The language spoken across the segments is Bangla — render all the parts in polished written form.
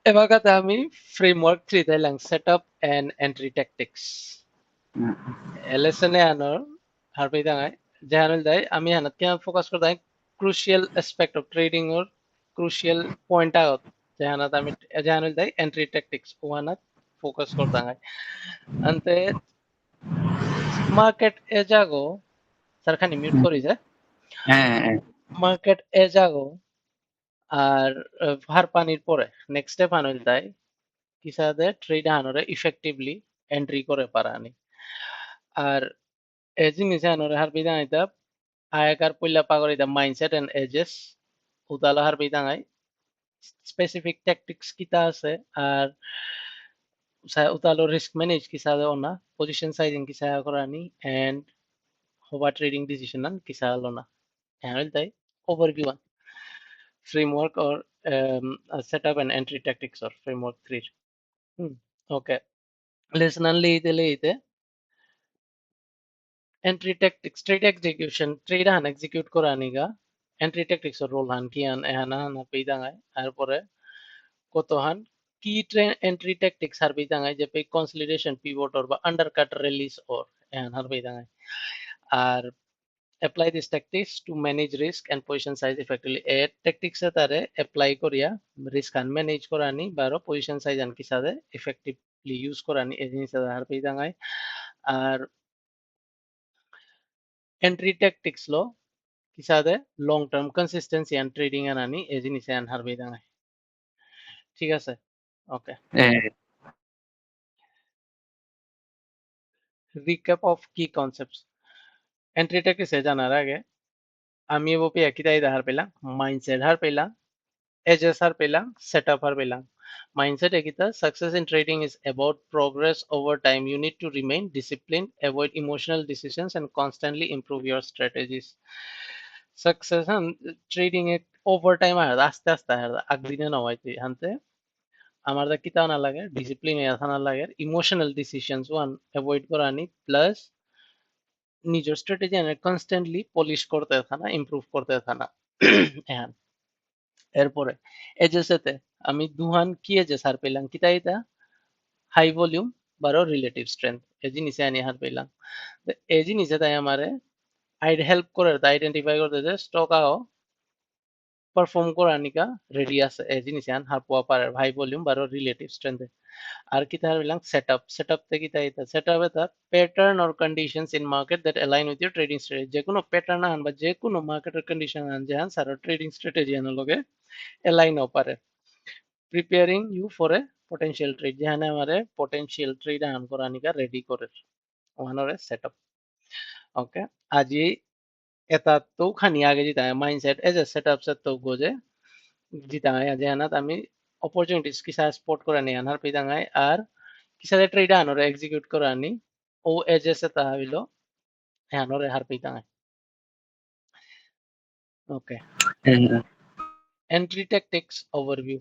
Evagat ami framework 3 lang setup and entry tactics. Lesson anor harbi dangai jahanul dai ami hanat kya focus kor dai crucial aspect of trading or crucial point out jahanat ami jahanul dai entry tactics ohanat focus kor dangai ante market e jago sarkhani mute kori je market e jago আর ভার পানির পরে নেক্সট স্টেপ আনইল তাই কিসাদে ট্রেড আনরে ইফেক্টিভলি এন্ট্রি করে পারানি আর এই জিনিস আনরে হার বিদায় তা আয়কার পইলা পাগরি দা মাইন্ডসেট এন্ড এজেস উতালা হার বিদায় স্পেসিফিক ট্যাকটিক্স কিতা আছে আর উতালো রিস্ক ম্যানেজ কিসাদে ওনা পজিশন সাইজিং কিসা করানি এন্ড হোবা ট্রেডিং ডিসিশন কিসা হলো না আনইল তাই overview framework or setup and entry tactics or framework 3. Okay. Listen and lead entry tactics trade execution trade han execute koraniga entry tactics or role han kian ehana na peidangai arpore kotohan key trend entry tactics har peidangai je pe consolidation pivot or ba undercut release or ehan har peidangai আর apply these tactics to manage risk and position size effectively A tactics তারে apply করিয়া risk and manage করানি বারো position size আনকি সাথে effectively use করানি এই জিনিস আর পেইদাঙ্গাই আর entry tactics লো কি সাথে long term consistency and trading আনানি এই জিনিস আন হার পেইদাঙ্গাই ঠিক আছে ওকে recap of key concepts entry tactics এ জানার আগে আমি वो पे একই হার পেলাম mindset হার পেলাম edges har pelang, setup har pelang. Mindset ekita success in trading is about progress over time. You need to remain disciplined, avoid emotional decisions, and constantly improve your strategies. Success trading A over time আস্তে আস্তে একদিনে নয় হানতে আমার দা কিতা না লাগে ডিসিপ্লিন এসা না লাগে ইমোশনাল ডিসিশনস ওয়ান অ্যাভয়েড করানি প্লাস নিজের স্ট্র্যাটেজি কনস্ট্যান্টলি পলিশ করতে থানা ইমপ্রুভ করতে থানা হ্যাঁ এরপরে এজেসেতে আমি দুহান কি এজেস আর পেলাম কিতা এটা হাই ভলিউম বারো রিলেটিভ স্ট্রেংথ এই জিনিসে আনি হার পেলাম এই জিনিসে তাই আমারে আইড হেল্প করে আইডেন্টিফাই করতে যে স্টক আও পারফর্ম করানিকা রেডি আছে এই জিনিসে আন হার পোয়া পারে হাই ভলিউম বারো রিলেটিভ স্ট্রেংথ আর কি তার পেলাম সেটআপ তে কি তাই সেটআপ এটা pattern or conditions in market that align with your trading strategy যে কোনো প্যাটার্ন আন বা যে কোনো মার্কেটের কন্ডিশন আন যে আন সারা ট্রেডিং স্ট্র্যাটেজি আন লগে অ্যালাইন পারে preparing you for a potential trade যেখানে আমারে potential trade আন করানিকা রেডি করে ওখানে সেটআপ ওকে আজি এটা তো খানি আগে যেটা মাইন্ডসেট এজ এ সেটআপ সে তো গোজে যেটা আজি আনাত আমি opportunities কিসা স্পট করে নি আনার পিদাঙ্গাই আর কিসা ট্রেড আনরে এক্সিকিউট করে আনি ও এজ এ তা হইলো আনরে হার পিদাঙ্গাই ওকে entry tactics overview.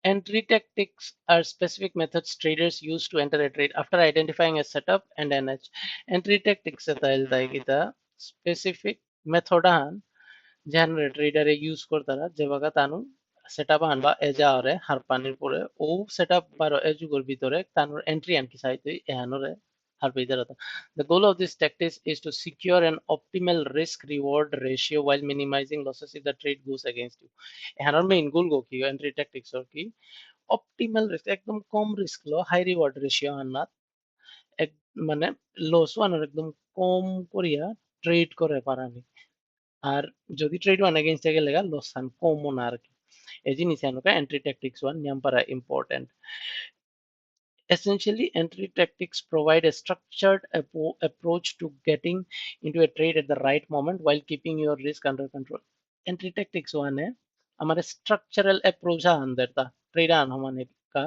Entry tactics are specific methods traders use to enter a trade after identifying a setup and an edge. Entry tactics kita specific method han jahan trader use kortara jebaga tanu setup han ba edge are har panir pore o setup baro edge gor bitore tanur entry an ki saitoi ehanore har peidarata. The goal of this tactics is to secure an optimal risk reward ratio while minimizing losses if the trade goes against you. এখানৰ মেইন গোল গো কি এন্ট্রি ট্যাকটিক্সৰ কি অপটিমাল রিস্ক একদম কম risk low high reward ratio আনাত এক মানে লস আনার একদম কম করিয়া ট্রেড করে পারানি আর যদি ট্রেড ওয়ান এগেইনস্ট গেলে লস আন কম না আর কি এই জিনিস আনুকা এন্ট্রি ট্যাকটিক্স ওয়ান নিয়ম পারা important Essentially, entry tactics provide a structured approach to getting into a trade at the right moment while keeping your risk under control. Entry tactics one है हमारे structural approach अंदर था trade आन हमारे का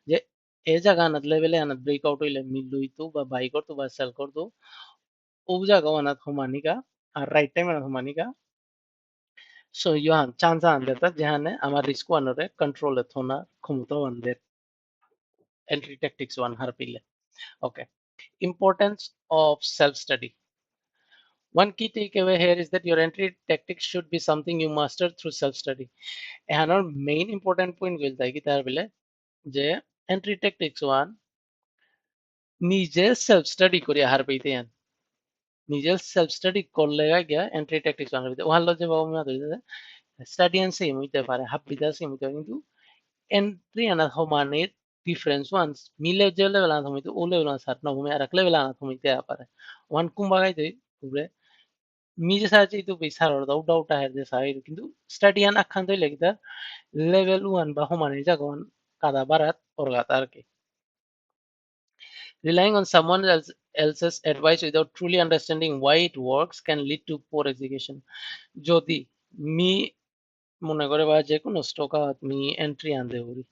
जे ए जगह नत लेवल है नत breakout हुई ले मिल हुई तो बा buy कर तो बा sell कर तो वो जगह वाना हमारी का right time वाना हमारी का so यहाँ chance अंदर था जहाँ ने हमारे risk वाना रे control है थोना खुमतो अंदर entry tactics one हर पीले okay. Importance of self study. One key takeaway here is that your entry tactics should be something you master through self-study. এখানোর main important point গুলো কি তার বলে যে entry tactics one নিজে self study করে হার পেইতে আন নিজে self study করলে গিয়া entry tactics one পেইতে ওহার লজ্জা বাবা মা ধরে স্টাডি এন্ড সেম হইতে পারে হাফ বিদা সেম হইতে পারে কিন্তু entry আনা সমানের difference ones মিলে যে level আনা হইতে ও level আনা সাত না ভূমি আর এক level আনা হইতে পারে ওয়ান কুম্বা গাইতে উপরে নিজে সাহায্যে তো বেসার দাও ডাউট আহে যে সাইড কিন্তু স্টাডি আন আখান তৈ লেগিতা level 1 বা সমানে জাগন কাদা বারাত পরগাত আর কি relying on someone else's advice without truly understanding why it works can lead to poor execution যদি মি মনে করে বা যে কোনো স্টকাত মি এন্ট্রি আনতে পারি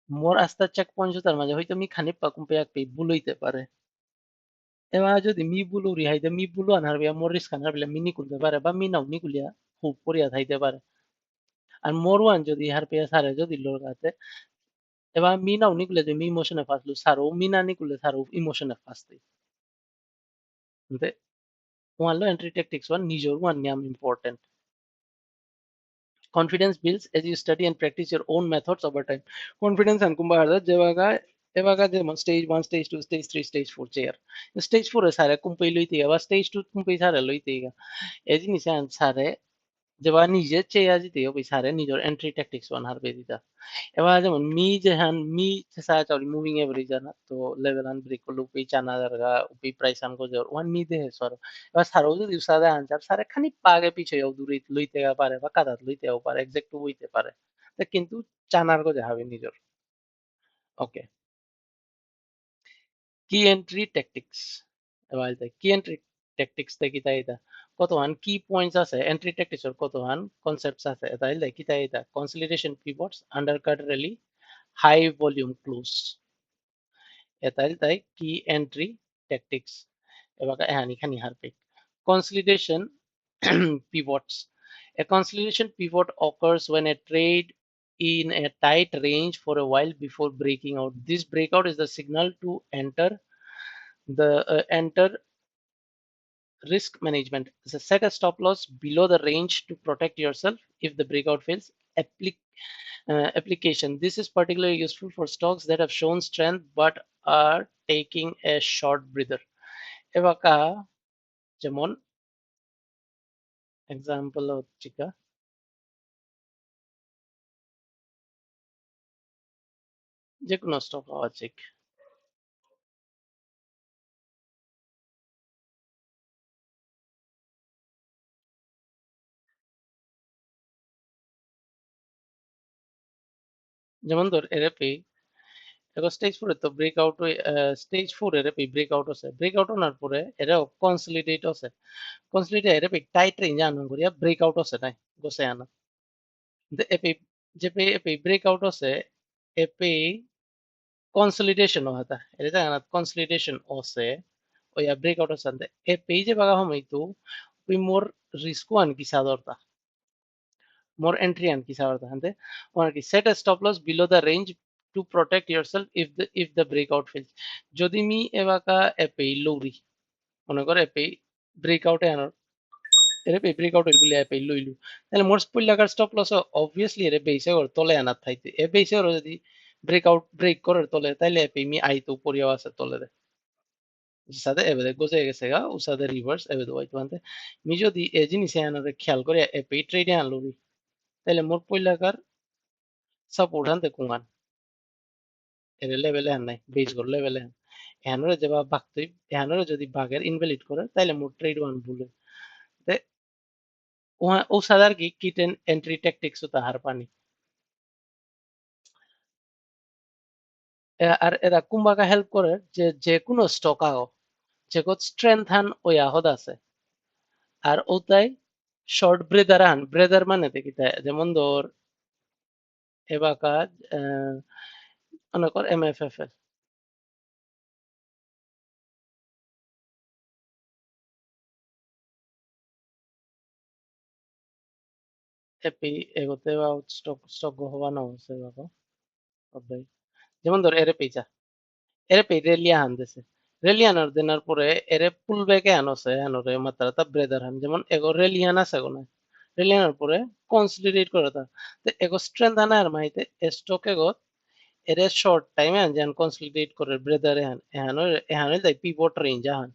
মোর আস্তা চেক পয়েন্ট তার মাঝে হয়তো মি খানিক পাকুম পেয়াক পে বুলইতে পারে এবার যদি মি বুলু রিহাইতে মি বুলু আনার বিয়া মোর রিস্ক আনার বিয়া মি নিকুলতে পারে বা মি নাও নিকুলিয়া খুব করিয়া থাইতে পারে আর মোর ওয়ান যদি ইহার পেয়া সারে যদি লোর কাছে এবার মি নাও নিকুলে যে মি ইমোশনে ফাসলু সারো মি না নিকুলে সারো ইমোশনে ফাসতে one lo entry tactics one নিজের one নিয়ম important confidence builds as you study and practice your own methods over time confidence ಅನ್ಕೊಂಬ ಇವಾಗ stage 1 stage 2 stage 3 stage 4 chair stage 4 ಸಾರೆ ಕುಂಪೈ ಲೊಯ್ತಿ ಅವ stage 2 ಕುಂಪೈ ಸಾರೆ ಲೊಯ್ತಿ ಈಗ ಎಜಿ ನಿಸಾನ್ ಸಾರೆ যেবা নিজে চেয়া জিতে ওই সারে নিজের এন্ট্রি ট্যাকটিক্স ওয়ান হারবে দিতা এবার যেমন মি যেহান মি চেষ্টা চাউরি মুভিং এভারেজ জানা তো লেভেল আন ব্রেক করলো উপই চানা দারগা উপই প্রাইস আন গো জর ওয়ান মি দেহে সর এবার সারও যদি সাদা আনসার সারে খানি পাগে পিছে দূরে লইতে পারে বা কাদাত লইতেও পারে এক্সাক্ট হইতে পারে কিন্তু চানার গো যাবে নিজের ওকে কি এন্ট্রি ট্যাকটিক্স এবার কি এন্ট্রি ট্যাকটিক্স থেকে তাই কতহান কি পয়েন্টস আছে এন্ট্রি ট্যাকটিক্সের কতহান কনসেপ্টস আছে তাইলে কি তাই consolidation pivots undercut rally high volume close এটাই তাই কি এন্ট্রি ট্যাকটিক্স এবার এহানি খানি হারপে consolidation pivots a consolidation pivot occurs when a trade in a tight range for a while before breaking out this breakout is the signal to enter risk management so set a stop loss below the range to protect yourself if the breakout fails application this is particularly useful for stocks that have shown strength but are taking a short breather এবাকা যেমন এক্সাম্পল হচ্ছে যে কোনো স্টক হওয়া চেক যেমন ধর এরপি এখন স্টেজ 4 তো ব্রেকআউট স্টেজ 4 এরপি ব্রেকআউট আছে ব্রেকআউট হওয়ার পরে এরা কনসলিডেট আছে কনসলিডেট এরপি টাইট রেঞ্জ আনন করিয়া ব্রেকআউট আছে নাই গোসে আনা এপি যে এপি ব্রেকআউট আছে এপি কনসলিডেশন হতা এটা জানা কনসলিডেশন আছে ওই ব্রেকআউট আছে এপি যে বাগা হমাইতো ওই মোর রিস্ক ওয়ান কি সাদরতা more entry and kisa hante or ki set a stop loss below the range to protect yourself if the breakout fails যদি মি এবাকা এপে লৌরি মনে করে এপে ব্রেকআউট এ আনার এর পে ব্রেকআউট এর গুলি এপে লইলু তাহলে মোর স্পুল লাগার স্টপ লস অবভিয়াসলি এর বেইসে ওর তলে আনার থাইতে এ বেইসে ওর যদি ব্রেকআউট ব্রেক করার তলে তাইলে এপে মি আইতো উপরিয়া আছে তলে দে সাথে এবে গোজে গেছে গা উসাদে রিভার্স এবে দোয়াইতো আনতে মি যদি এ জিনিসে আনারে খেয়াল করে এপে ট্রেডে আনলুরি তাহলে মোর পইলাকার সাপোর্ট হানতে কুঙান এর লেভেলে হান নাই বেস গর লেভেলে হান এহানরে যেবা বাগতই এহানরে যদি বাগের ইনভ্যালিড করে তাইলে মোর ট্রেড ওয়ান ভুলে তে ও সাদার কি কিটেন এন্ট্রি ট্যাকটিক্স ও তাহার পানি আর এরা কুম্বাকা হেল্প করে যে যে কোনো স্টক আও যে কত স্ট্রেংথ হান ওই আহদ আছে আর ওটাই শর্ট ব্রেদার হান ব্রেদার মানে দেখি যেমন ধর এবাকা মনে কর এমএফএফ এর এপি এগোতে বা স্টক স্টক হওয়া না হচ্ছে বাবা যেমন ধর এর পেজা এর পেজে লিয়া হান দেছে রেলিয়ানার দেনার পরে এরে পুলব্যাকে আনছে আনরে মাত্রাটা ব্রেদার হান যেমন এগো রেলিয়ান আছে কোন রেলিয়ানার পরে কনসলিডেট করে তা তো এগো স্ট্রেংথ আনার মাইতে স্টক এগো এরে শর্ট টাইমে আন যেন কনসলিডেট করে ব্রেদার এহানো যাই পিভট রেঞ্জ আহান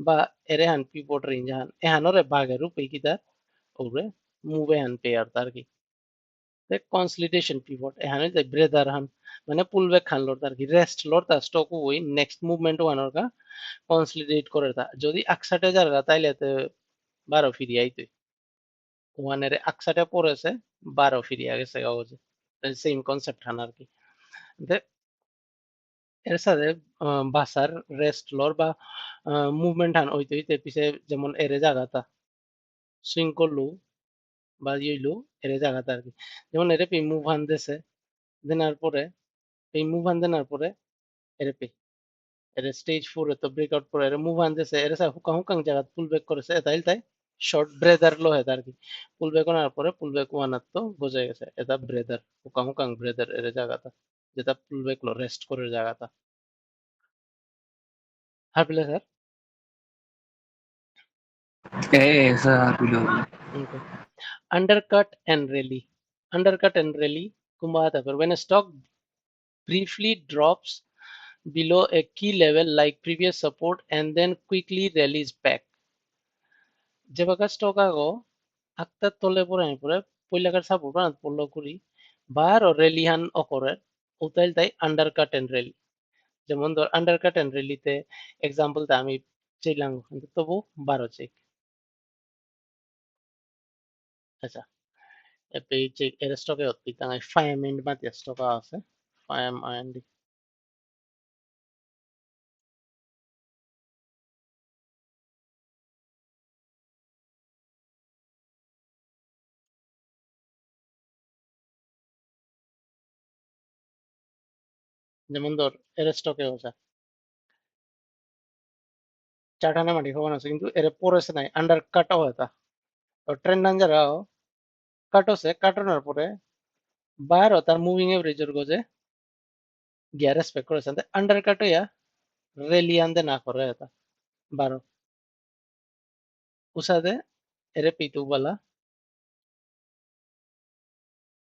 বা এরে হান পিভট রেঞ্জ আহান এহানোরে বাগের রূপে কি তার ওরে মুভে হান পেয়ার তার কি কনসলিডেশন পিভট এহানো যাই ব্রেদার হান মানে পুলব্যাক খান লড় তার কি রেস্ট লড় তার স্টক ওই নেক্সট মুভমেন্ট ওয়ানোর কা কনসলিডেট করে তা যদি আকসাটে যারা তাইলে তো 12 ফিরিয়ে আইতে ওয়ানের আকসাটে পড়েছে 12 ফিরিয়ে গেছে কাগজে সেম কনসেপ্ট হান আর কি এর সাথে বাসার রেস্ট লর বা মুভমেন্ট হান হইতে হইতে পিছে যেমন এরে জাগাতা সুইং করলু বা ইইলু এরে জাগাতা আর কি যেমন এরে পি মুভ হান দেছে দেনার পরে এই মুভ হান দেনার পরে এরে পি এর স্টেজ 4 তো ব্রেকআউট পরে এর মুভ আন দেছে এর সাথে হুকাং হুকাং জায়গা পুল ব্যাক করেছে তাই শর্ট ব্রেদার লো হয় আর কি পুল ব্যাক করার পরে পুল ব্যাক ওয়ান তো গজে গেছে এটা ব্রেদার হুকাং হুকাং ব্রেদার এর জায়গাটা যেটা পুল ব্যাক লো রেস্ট করে জায়গাটা হারপিলে sir Esa Harpilo. Okay undercut and rally kumbhata par when a stock briefly drops below a key level like previous support and then quickly rallies back যেভাবে স্টক আগো আক্তার তলে পরে পরে পইলাকার সাপোর্ট বানাত পড়লো করি বার ও রেলিহান অকরে উতাইল তাই আন্ডারকাট এন্ড রেলি যেমন ধর আন্ডারকাট এন্ড রেলিতে এক্সাম্পল তা আমি চাইলাম কিন্তু তবু 12 চেক আচ্ছা এপে চেক এর স্টকে হত পিতাঙ্গাই ফাইম এন্ড মাতে স্টক আছে ফাইম এন্ড যেমন ধর এর স্টকে আছে চাটানে মাটি খবর আছে কিন্তু এর পরেছে নাই আন্ডার কাটও হতা ট্রেন্ড নাঞ্জারাও কাটছে কাটানোর পরে বাইরে তার মুভিং এভারেজের গজে গিয়া রেসপেক্ট করেছে আন্ডার কাট হইয়া রেলি আনতে না করে এটা 12 উসাদে এরে পিতু বলা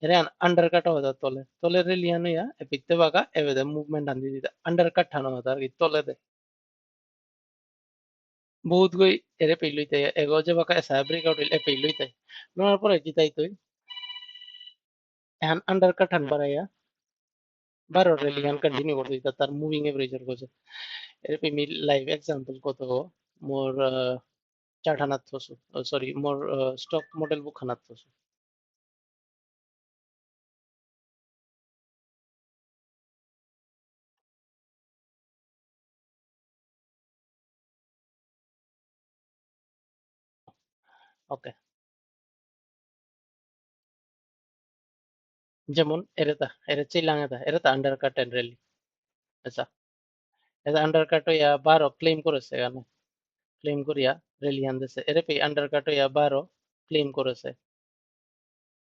এরে আন্ডার কাট হতা তলে তলে রেলি আনইয়া এ পিতে বাগা এবেদে মুভমেন্ট আনদি দিতা আন্ডার কাট ঠানো হতা আর কি তলে দে বহুত গই এরে পেইলইতে এগো যে বাকা এসা ব্রেকআউট এ পেইলইতে নোয়ার পরে কি তাই তুই এখন আন্ডার কাট হান বাড়াইয়া 12 রেলি আন কন্টিনিউ করে দিতা তার মুভিং এভারেজের গজে এরে পে মি লাইভ এক্সাম্পল কত মোর চার্ট হানাত থসু সরি মোর স্টক মডেল বুক হানাত থসু ওকে যেমন এরে চিলাং এরেতা আন্ডার কাট এন্ড রেলি আচ্ছা এটা আন্ডার কাট হইয়া 12 ক্লেম করেছে এখানে ক্লেম করিয়া রেলি আনতেছে এরে পে আন্ডার কাট হইয়া 12 ক্লেম করেছে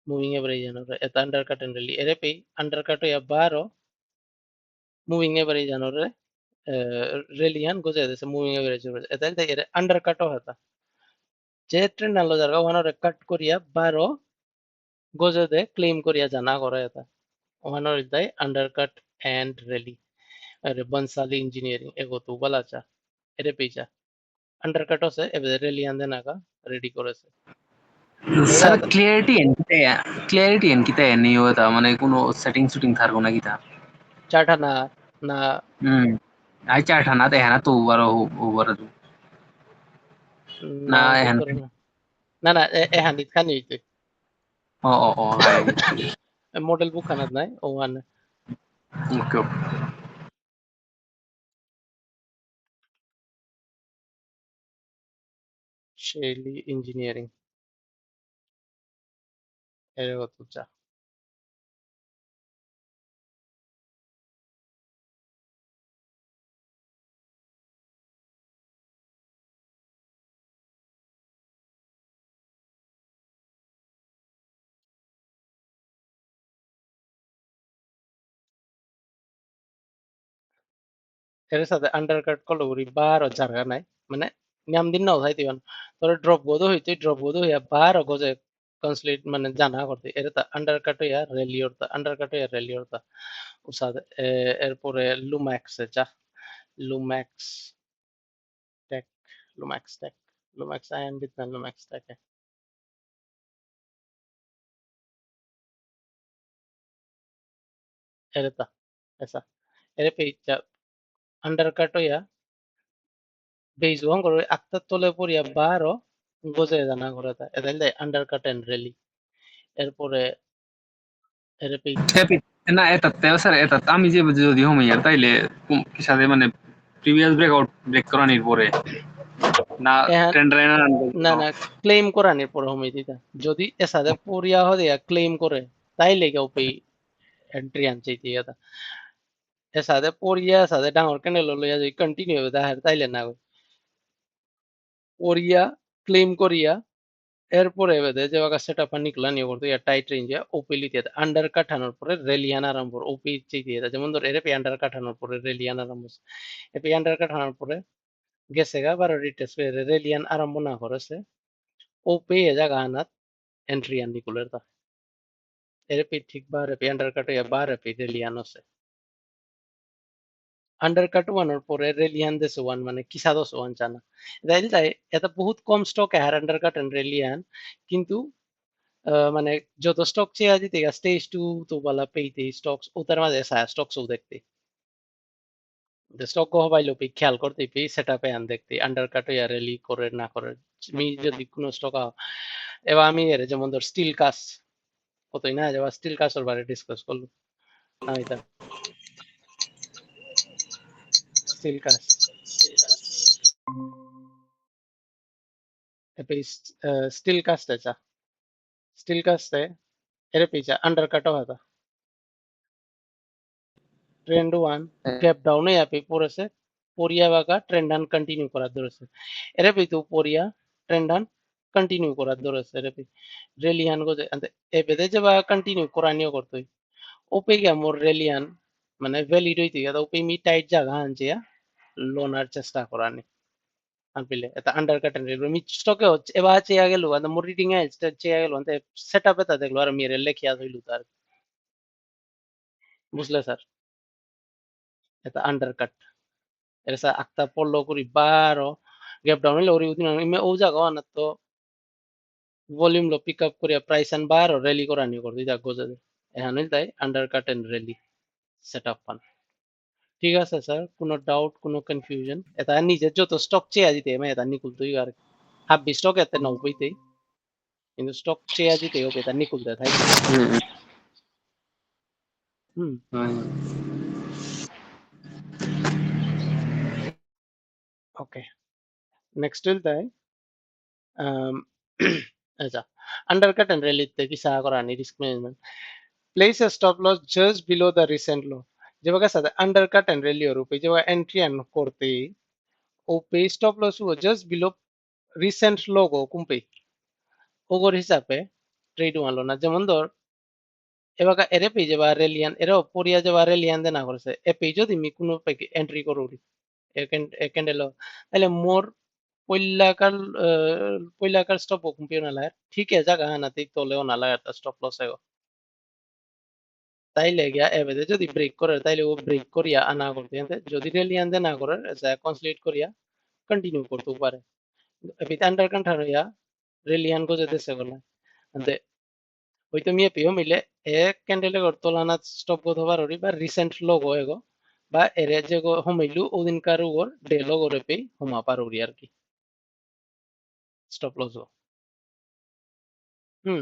মুভিং এভারেজ জানোর এটা আন্ডার কাট এন্ড রেলি এরে পে আন্ডার কাট হইয়া 12 মুভিং এভারেজ জানোর রেলিয়ান গজে দিছে মুভিং এভারেজ এটা এর আন্ডার কাটও হতা যে ট্রেন্ড আলো জায়গা ওখানে কাট করিয়া 12 গজে দে ক্লেম করিয়া জানা করে এটা ওখানে দেয় আন্ডার কাট এন্ড রেলি अरे बंसाली इंजीनियरिंग एगो तो बलाचा एरे पेचा अंडरकट होसे एबे रेली आंदे नाका रेडी করেছে এটা স্যার ক্লিয়ারিটি এন কিতা এনে হতা মানে কোনো সেটিং শুটিং থাকবো না কিতা চাটা না না হুম আই চার ঠানা তে হ্যাঁ তো ওভার না না বুঝ হ্যাঁ করে না না না এ হানিত খানি হইতে ও হাই মডেল বুক খানাত নাই ও আন ওকে শেলি ইঞ্জিনিয়ারিং এর কত চা এর সাথে আন্ডারকাট করলে উড়ি বারো জায়গা নাই মানে নিয়ম দিন নাও থাইতে তোর ড্রপ গোদো হইতে ড্রপ গোদো হইয়া বারো গজে কনসলিড মানে জানা করতে এর তা আন্ডারকাট হইয়া রেলিওরতা উসাদ এরপরে লুম্যাক্স যা লুম্যাক্স টেক লুম্যাক্স আয়ন দিত না লুম্যাক্স টেক এর তা এসা এর পেইচা আন্ডারকাট হইয়া বেইজুয়াং করে আক্তার তলে পড়িয়া বারো গজে জানা করে তা এদাইলে আন্ডারকাট এন্ড রেলি এরপরে এর পেইচ Epic না এটাতে স্যার এটা আমি যে যদি হোমাইয়া তাইলে কি সাথে মানে প্রিভিয়াস ব্রেকআউট ব্রেক করানির পরে না এহান ট্রেন্ড লাইনার না না ক্লেম করানির পর হমিতিতা যদি এসাদে পড়িয়া হদিয়া ক্লেম করে তাইলে কেউ পেই এন্ট্রি আনচাইতে ইয়াদা এসাদে পড়িয়া এসাদে ডাঙর ক্যান্ডেল লইয়া যদি কন্টিনিউ হবে তাইলে না পড়িয়া ক্লেম করিয়া এরপরে এবারে যে বাগা সেটআপ নিকলা নিয়ে করতে ইয়া টাইট রেঞ্জে ওপেলি দিয়ে আন্ডার কাঠানোর পরে রেলিয়ান আরম্ভ ওপি দিয়ে যেমন ধর এর আন্ডার কাঠানোর পরে রেলিয়ান আরম্ভ এপি আন্ডার কাঠানোর পরে গেছে গা বারো রিটেস রেলিয়ান আরম্ভ না করেছে ওপি এ জায়গা আনাত এন্ট্রি আন নিকুলের তা এর পি ঠিক বার এপি আন্ডার কাট ইয়া বার এপি রেলিয়ান আছে আন্ডার কাট ওয়ানোর পরে রেলিয়ান দেশে ওয়ান মানে কিসাদস ওয়ান জানা তাইলে তাই এটা বহুত কম স্টক হ্যার আন্ডার কাট এন্ড রেলিয়ান কিন্তু মানে যত স্টক চেয়ে দিতে স্টেজ টু তো বালা পেইতে স্টকস ওটার মাঝে স্টকস ও দেখতে স্টক হবাইলো পে খেয়াল করতে পে সেটআপে আন দেখতে আন্ডার কাট ইয়া রেলি করে না করে আমি যদি কোনো স্টক এবার আমি এর যেমন ধর স্টিল কাস কতই না যাওয়া স্টিল কাসের বারে ডিসকাস করলো না এটা স্টিল কাস এপে স্টিল কাস্ট আছে স্টিল কাস্টে এর পিছা আন্ডার কাট হওয়া ট্রেন্ড ওয়ান গ্যাপ ডাউনে অ্যাপে পড়েছে পরিয়া বাগা ট্রেন্ড আন কন্টিনিউ করার ধরেছে এর পিছু পরিয়া ট্রেন্ড আন কন্টিনিউ করার ধরেছে এর পি রেলিয়ান গজে এবেদে যে বা কন্টিনিউ করানিও করতই ওপে গিয়া মোর রেলিয়ান মানে ভ্যালিড হইতে গিয়া ওপে মি টাইট জায়গা আনছিয়া লোনার চেষ্টা করানি আনপিলে এটা আন্ডার কাটেন রেল মি স্টকে হচ্ছে এবার চেয়া গেল আর মোর রিডিং এ চেয়া গেল আনতে সেটআপে তা দেখলো আর মেরে লেখিয়া হইল তার বুঝলে স্যার এটা under cut esa akta pollo kuri baro gap down le ori utin me o jaga na to volume lo pick up kuri price and baro rally kora ni kordi ja goja এখানে তাই under cut and rally setup পান ঠিক আছে স্যার কোনো ডাউট কোনো কনফিউশন এটা নিজের যত স্টক চেয়ে দিতে আমি এটা নিকুলতই আর হাবি স্টক এতে নব্বইতেই কিন্তু স্টক চেয়ে দিতে হবে এটা নিকুলতে তাই হুম ওকে নেক্সট উইল তাই আচ্ছা আন্ডার কাট এন্ড রেলিতে কি সাহা করা নি risk management place a stop loss just below the recent low जेव्हा काय साधा undercut and rally रुपये जेव्हा एंट्री आण करते ओ पे स्टॉप लॉस वो जस्ट बिलो রিসেন্ট লোগো কুম্পে ওগর হিসাবে ট্রেড মারলো না যেমন ধর এবার এরে পেয়ে যাবা রেলিয়ান এরা পরিয়া যাবা রেলিয়ান দে না করেছে এ পেয়ে যদি মি কোনো এন্ট্রি করুরি একেন্ডেল তাহলে মোর পইলাকার স্টপ কুম্পিও না লাগে ঠিক আছে জায়গা হানাতে তোলেও না লাগে একটা স্টপ লস হয় তাইলে গিয়া এবারে যদি ব্রেক করে তাইলে ও ব্রেক করিয়া আনা করতে যদি রেলি আনতে না করে কনসলিড করিয়া কন্টিনিউ করতে পারে এপিতে আন্ডার কান্ঠার হইয়া রেলিয়ান গো যেতে সে বলে আনতে হয়তো মিয়ে পিও মিলে এক ক্যান্ডেলে গর তোলানা স্টপ গো হবার হরি বা রিসেন্ট লোগ হয়েগো বা এরে যে গো হমাইলু ওদিন কার ওর ডে লোগ ওরে পে হমা পার হরি আর কি স্টপ লস হুম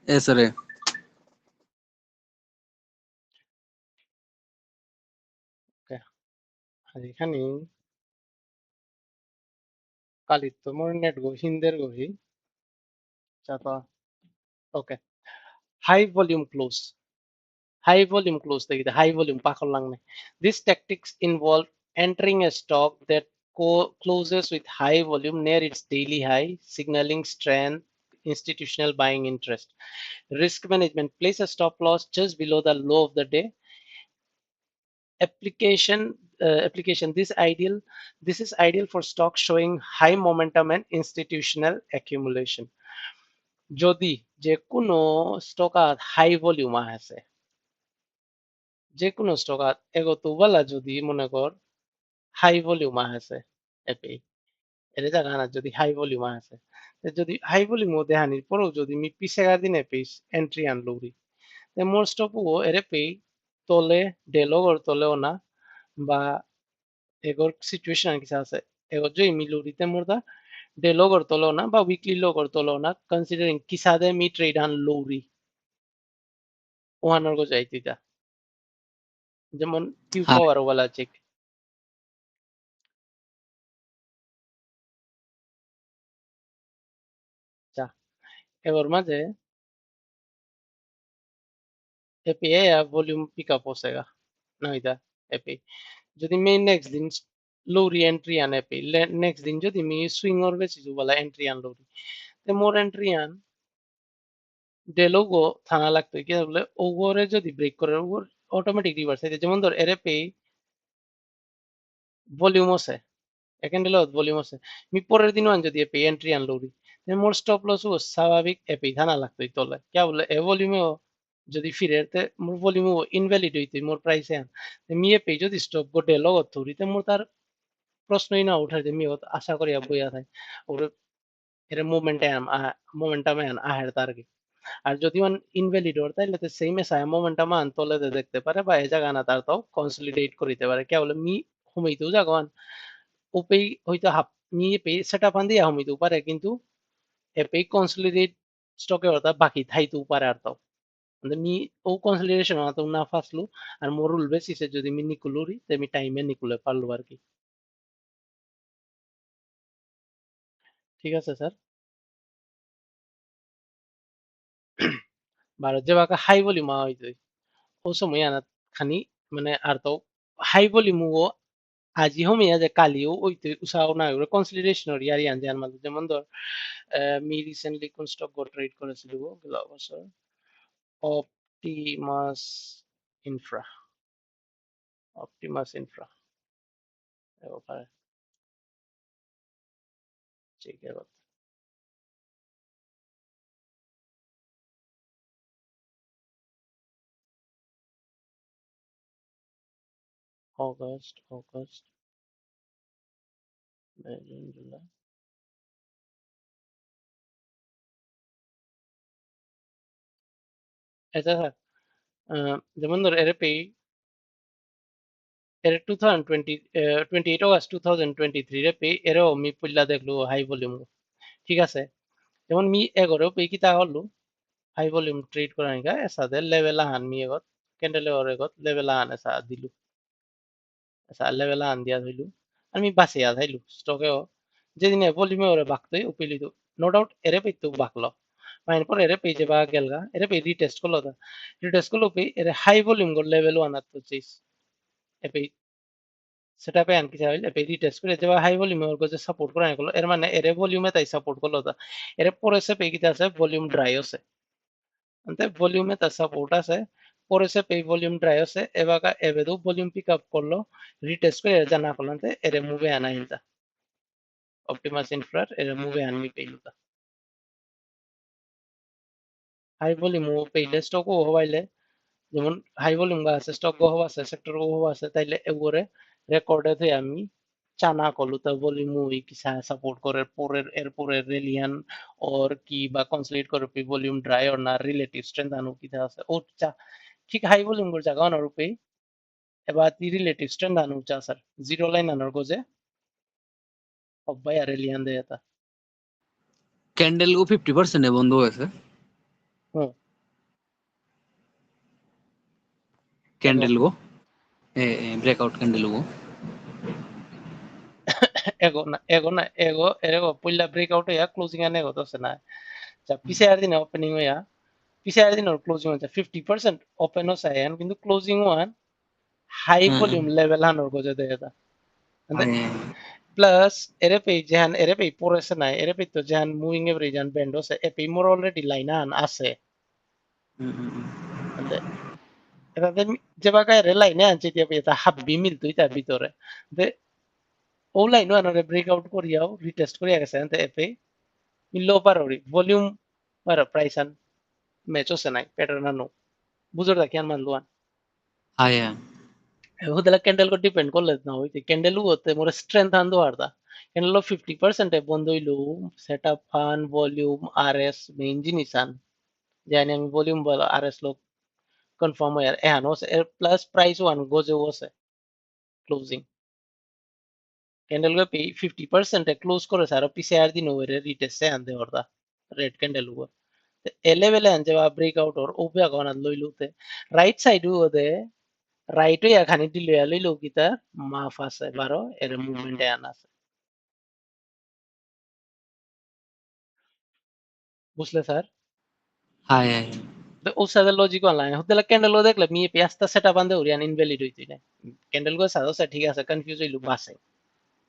এসরে ওকে আর এখানে কালিত মোর নেট গো হিন্দের গহি চাপা okay high volume close high volume close the high volume pakolang. These tactics involve entering a stock that closes with high volume near its daily high, signaling strength institutional buying interest. Risk management, place a stop loss just below the low of the day. Application, this is ideal for stocks showing high momentum and institutional accumulation. যদি যে কোনো স্টকাত হাই ভলিউম আছে, যে কোনো স্টকাত এগোতোবেলা যদি মনে কর হাই ভলিউম আছে এপি এর জায়গা না যদি হাই ভলিউম আছে, যদি হাই ভলিউম দেহানির পরেও যদি মি পিছেগার দিনে পেস এন্ট্রি আনলৌরি, মোর স্টপও এরে পেই তলে ডেলগর তলেও না বা এগোর সিচুয়েশন কিছু আছে এগোর যে মিলুরিতে মোরদা ডে লগর তলেও না বা উইকলি লগর তলেও না কনসিডারিং কিসাদে মি ট্রেড আন লৌরি ওহানর গো যাইতিতা যেমন কিউ হ্যাঁ পাওয়ার ওয়ালা চেক চা এগোর মাঝে এপি এ ভলিউম পিক আপ হোসেগা নইদা এপি যদি মে নেক্সট দিন লৌরি এন্ট্রি আন এপি নেক্সট দিন যদি মি সুইং ওর বেশি বলা এন্ট্রি আন লৌরি তে মোর এন্ট্রি আন ডেলোগো থানা লাগতো কি বলে ওভারে যদি ব্রেক করে ওভার অটোমেটিক রিভার্স হইতে যেমন ধর এরে পে ভলিউম আছে একেন্ডেলো ভলিউম আছে মি পরের দিন আন যদি এপি এন্ট্রি আন লৌরি মোর স্টপ লস ও স্বাভাবিক এপি থানা লাগতো তলে কে বলে এ ভলিউমে যদি ফিরে মোর ভলিউম ইনভ্যালিড হইতে মোর প্রাইসে আন মি এপি যদি স্টপ গো ডেলো থরিতে মোর তার প্রশ্নই না উঠার যে মি আশা করি বইয়া থাকে ওরে এর মোমেন্টামে আন আহের তার কি আর যদি মান ইনভ্যালিড ওর তাইলে তো সেম এসা মোমেন্টাম আন তলে দেখতে পারে বা এই জায়গা না তার তাও কনসলিডেট করিতে পারে কে বলে মি হুমাইতেও জাগান ওপেই হয়তো হাফ মি পে সেটআপ আন দিয়া হুমাইতেও পারে কিন্তু এপেই কনসলিডেট স্টকে ওটা বাকি থাইতেও পারে আর তাও মানে মি ও কনসলিডেশন তো না ফাসলু আর মোরুল বেসিসে যদি মি নিকুলুরি তে মি টাইমে নিকুলে পারলু আর কি। ঠিক আছে স্যার। ভারত যে বাকা হাই ভলিউম হইতো ও সময় আনা খানি মানে আর তো হাই ভলিউম ও আজি হোমিয়া যে কালিও ওইতে উসাও না ওরে কনসিডারেশন ওর ইয়ারি আনজে আনমাল যেমন ধর মি রিসেন্টলি কোন স্টক গো ট্রেড করেছিল গেল বছর অপটিমাস ইনফ্রা, অপটিমাস ইনফ্রা ওখানে ঠিক আছে। অগস্ট মে জুন জুলাই আচ্ছা স্যার যেমন ধর এর পে এর 28 অগস্ট 2023 রে পে এরও মি পুল্লা দেখলো হাই ভলিউম ঠিক আছে যেমন মি এগরেও পে কি তা হলো হাই ভলিউম ট্রেড করা নিকা এসাদে লেভেল আহান মি এগত ক্যান্ডেল ওর এগত লেভেল আহান এসা দিলু এসা লেভেল আহান দিয়া ধইলু আমি বাসে আধাইলু স্টকে যেদিনে ভলিউমে ওরে বাকতই উপিলি তো নো ডাউট এরে পেতো বাকলো মাইন পর এরে পেজে বা গেলগা এরে পে রিটেস্ট করলো তা রিটেস্ট করলো পে এরে হাই ভলিউম গো লেভেল ওয়ান তো চেস এ পে সেটা পে আনকি চাইল এ পে রিটেস্ট করে যেবা হাই ভলিউমে ওর যে সাপোর্ট করা গেল এর মানে এরে ভলিউমে তাই সাপোর্ট করলো তা এরে পরে সে পে কিতা আছে ভলিউম ড্রাই আছে अंत वॉल्यूम में सपोर्ट আছে পরে সে পে ভলিউম ড্রাই আছে এবাকা এবেদু ভলিউম পিক আপ করলো রিটেস্ট করে এর জানা করলাতে এর মুভে আনা হিলতা অপটিমাস ইনফ্রার এর মুভে আনমি পেইলতা হাই ভলিউম পেইলে স্টক ও হবাইলে যেমন হাই ভলিউম বা আছে স্টক গো হওয়া আছে সেক্টর গো হওয়া আছে তাইলে এগুরে রেকর্ডে থই আমি চানা করলু তা ভলিউম উই কি সাপোর্ট করে পরের এর পরের রেলিয়ান और কি বা কনসলিডেট করে পে ভলিউম ড্রাই অর না রিলেটিভ স্ট্রেংথ আনু কি আছে ও ঠিক হাই ভলিউম গর জায়গা অনার রূপে এবার ती रिलेटिव स्ट्रेंथ अनुचा सर जीरो लाइन अनर गोजे অব্বাই আর এলিয়ান দেয় তা ক্যান্ডেল ও 50% এ বন্ধ হয়েছে হুম এগো ক্যান্ডেল গো ব্রেকআউট ক্যান্ডেল গো এগো এগো পুল্লা ব্রেকআউট হইয়া ক্লোজিং আনে গো তো না যা পিছে আর দিন ওপেনিং হইয়া পিছে আর দিন ওর ক্লোজিং হচ্ছে 50% ওপেন হচ্ছে আয়ান কিন্তু ক্লোজিং ওয়ান হাই ভলিউম লেভেল আনর গোজে দেয় তা Plus, erepay jahan erepay porese nai, erepay to jahan moving average jahan band hose, epay more already line an ase. Ande এটাতে যে বাগায় রে লাইনে আনছে দিয়ে এটা হাব্বি মিল তুই তার ভিতরে দে ও লাইনও আনারে ব্রেকআউট করিয়াও রিটেস্ট করিয়া গেছে এতে এপে মিললো পারোরি ভলিউম আর প্রাইস আন ম্যাচ হচ্ছে নাই প্যাটার্ন আনো বুঝর রাখি আন মানলুয়ান Haya. হুদলা ক্যান্ডেল কো ডিপেন্ড করলে না হইতে ক্যান্ডেল হতে মোর স্ট্রেংথ আনদো আরদা ক্যান্ডেল 50% এ বন্ধ হইলো সেটআপ আন ভলিউম আরএস মেইন জিনিস আন জানি আমি ভলিউম বল আরএস লোক কনফার্ম হয় আর এহানো এর প্লাস প্রাইস ওয়ান গোজে ওসে closing candle gue pay 50% close করে সারা পিছে আর দিন ওরে রিটেস্ট সে আনতে হরদা রেড ক্যান্ডেল gue এ লেভেলে আনছে বা ব্রেকআউট ওর ওপে আগন লইলুতে রাইট সাইড ওদে রাইট হইয়া খানি দিল লইলো কিতা মাফ আছে বারো এর মুভমেন্টে আন আছে বুঝলে স্যার Haya. তো ও সাথে লজিক অনলাইন হতে ক্যান্ডেল ও দেখলে মি পেস্তা সেটআপ আনতে উড়িয়ান ইনভ্যালিড হইতে না ক্যান্ডেল gue সাদা ঠিক আছে কনফিউজ হইলু বাসে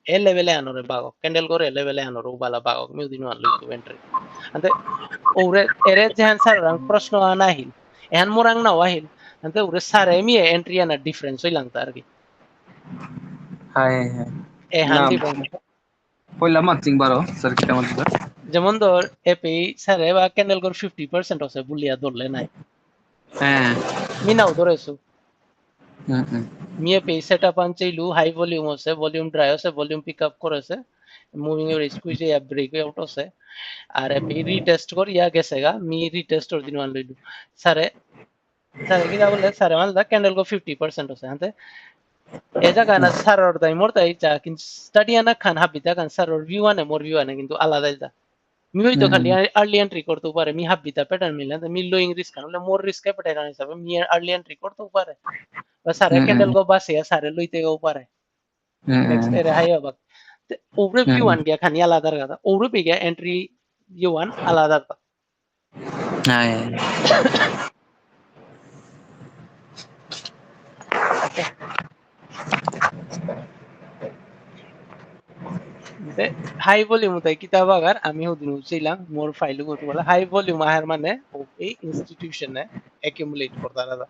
এ লেভেলে আনোরে বাগক ক্যান্ডেল করে লেভেলে আনোরে বালা বাগক মিউ দিন আন লইতো entry ante ure ere jehan sar rang proshno anahil ehan morang na wahil ante ure sare mi entry ana difference hoy lang targi Haya. ehan Naam. difference Hola matching baro. Sir kita matching. যেমন ধর এপি সারে বা ক্যান্ডেল কর 50% আছে বুলিয়া ধরলে নাই হ্যাঁ মি নাও ধরেছো হুম হুম মি এপি সেটআপ আনচাইলু হাই ভলিউম আছে ভলিউম ড্রাই আছে ভলিউম পিক আপ করেছে মুভিং এর স্কুইজ এ ব্রেক আউট আছে আর এপি রিটেস্ট কর ইয়া গেছে গা মি রিটেস্ট ওর দিন ওয়ান লইলু সারে সারে কি বলে সারে মালদা ক্যান্ডেল কো 50% আছে হাতে এ জায়গা না সারর তাই মোর তাই চা কিন্তু স্টাডি আনা খান হাবিতা খান সারর ভিউ আনে মোর ভিউ আনে কিন্তু আলাদা যা মি হয়তো হুম খালি আর্লি এন্ট্রি করতে পারে মি হাবিতা প্যাটার্ন মিলে মি লোইং রিস্ক কারণ মোর রিস্ক প্যাটার্ন হিসাবে মি আর্লি এন্ট্রি করতে পারে বা সারে হুম ক্যান্ডেল গো বাসে সারে লইতে গো পারে হুম নেক্সট এর হাই হবে ওরে হুম ভিউ আন গিয়া খানি আলাদা কথা ওরে বিগা এন্ট্রি ইউ আন আলাদা কথা হ্যাঁ ওকে তে হাই ভলিউম তাই কিতাব আগার আমি ওদিন ছিলাম মোর ফাইল করতে বলে হাই ভলিউম আহার মানে এই ইনস্টিটিউশনে অ্যাকুমুলেট করতে আলাদা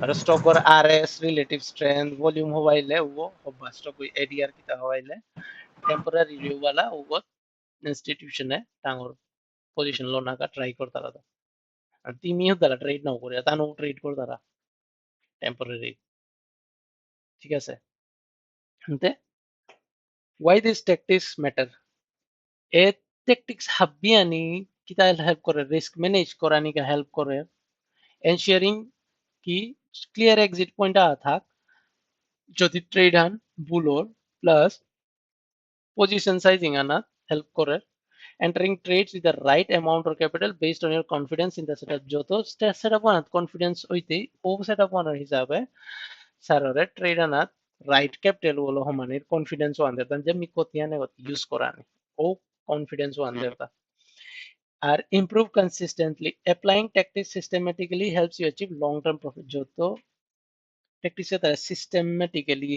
আর স্টক আর আরএস রিলেটিভ স্ট্রেংথ ভলিউম হবাইলে ও হবা স্টক এডিআর কিতা হবাইলে টেম্পোরারি রিভিউ वाला ও ইনস্টিটিউশনে টাঙর পজিশন লো নাকা ট্রাই করতে আলাদা আর তিমিও তারা ট্রেড নাও করে তানো ট্রেড করে তারা টেম্পোরারি ঠিক আছে তে why these tactics matter A tactics হাব্বিয়ানি কিতা হেল্প করে রিস্ক ম্যানেজ করানি কা হেল্প করে এনশিওরিং কি ক্লিয়ার এক্সিট পয়েন্ট থাক যদি ট্রেড আন বুলোর প্লাস পজিশন সাইজিং আনা হেল্প করে entering trades with the right amount or capital based on your confidence in the setup যত setup আনাত কনফিডেন্স হইতে ও সেটআপ আনার হিসাবে সাররে ট্রেড আনাত রাইট ক্যাপিটাল বলো হমানের কনফিডেন্স ওয়ান দেতাম যে মি কতিয়ানে ইউজ করানি ও কনফিডেন্স ওয়ান দেতা আর improve consistently applying tactics systematically helps you achieve long term profit যত tactics তারা systematically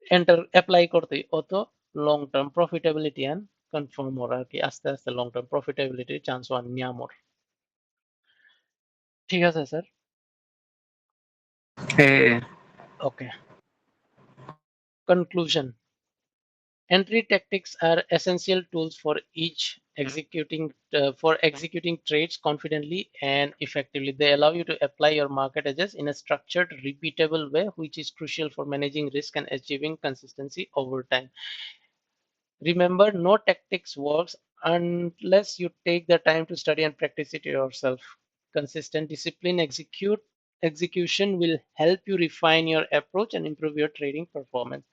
এন্টার অ্যাপ্লাই করতে অত long term profitability and confirm ওর আর কি আস্তে আস্তে লং টার্ম প্রফিটেবিলিটির চান্স ওয়ান নিয়ামর ঠিক আছে স্যার হ্যাঁ ওকে conclusion entry tactics are essential tools for each executing trades confidently and effectively they allow you to apply your market edges in a structured repeatable way which is crucial for managing risk and achieving consistency over time. Remember, no tactics works unless you take the time to study and practice it yourself. Consistent discipline execution will help you refine your approach and improve your trading performance.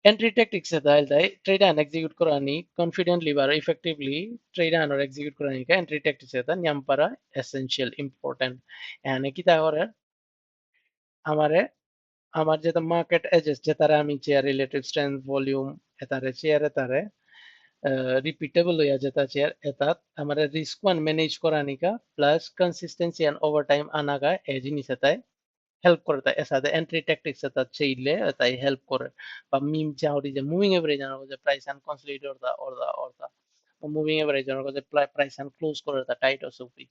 Entry tactics trade and execute korani confidently or effectively trade and or execute korani ka entry tactics nyampara essential important and kita করে আমারে আমার যেটা মার্কেট এজেস যেটারে আমি চেয়ার রিলেটিভ স্ট্রেংথ ভলিউম এটারে চেয়ারে তারে repeatable होया जाता चेयर एतात हमारे रिस्क वन मैनेज कराने का plus consistency and over time आना का एज नहीं सता है হেল্প করে তাই এসাদে এন্ট্রি ট্যাকটিক্স তা চাইলে তাই হেল্প করে বা মিম চাউরি যে মুভিং এভারেজ জানো যে প্রাইস আন কনসলিডেটর দা অর দা মুভিং এভারেজ জানো যে প্রাইস আন ক্লোজ করে দা টাইট অর সুপি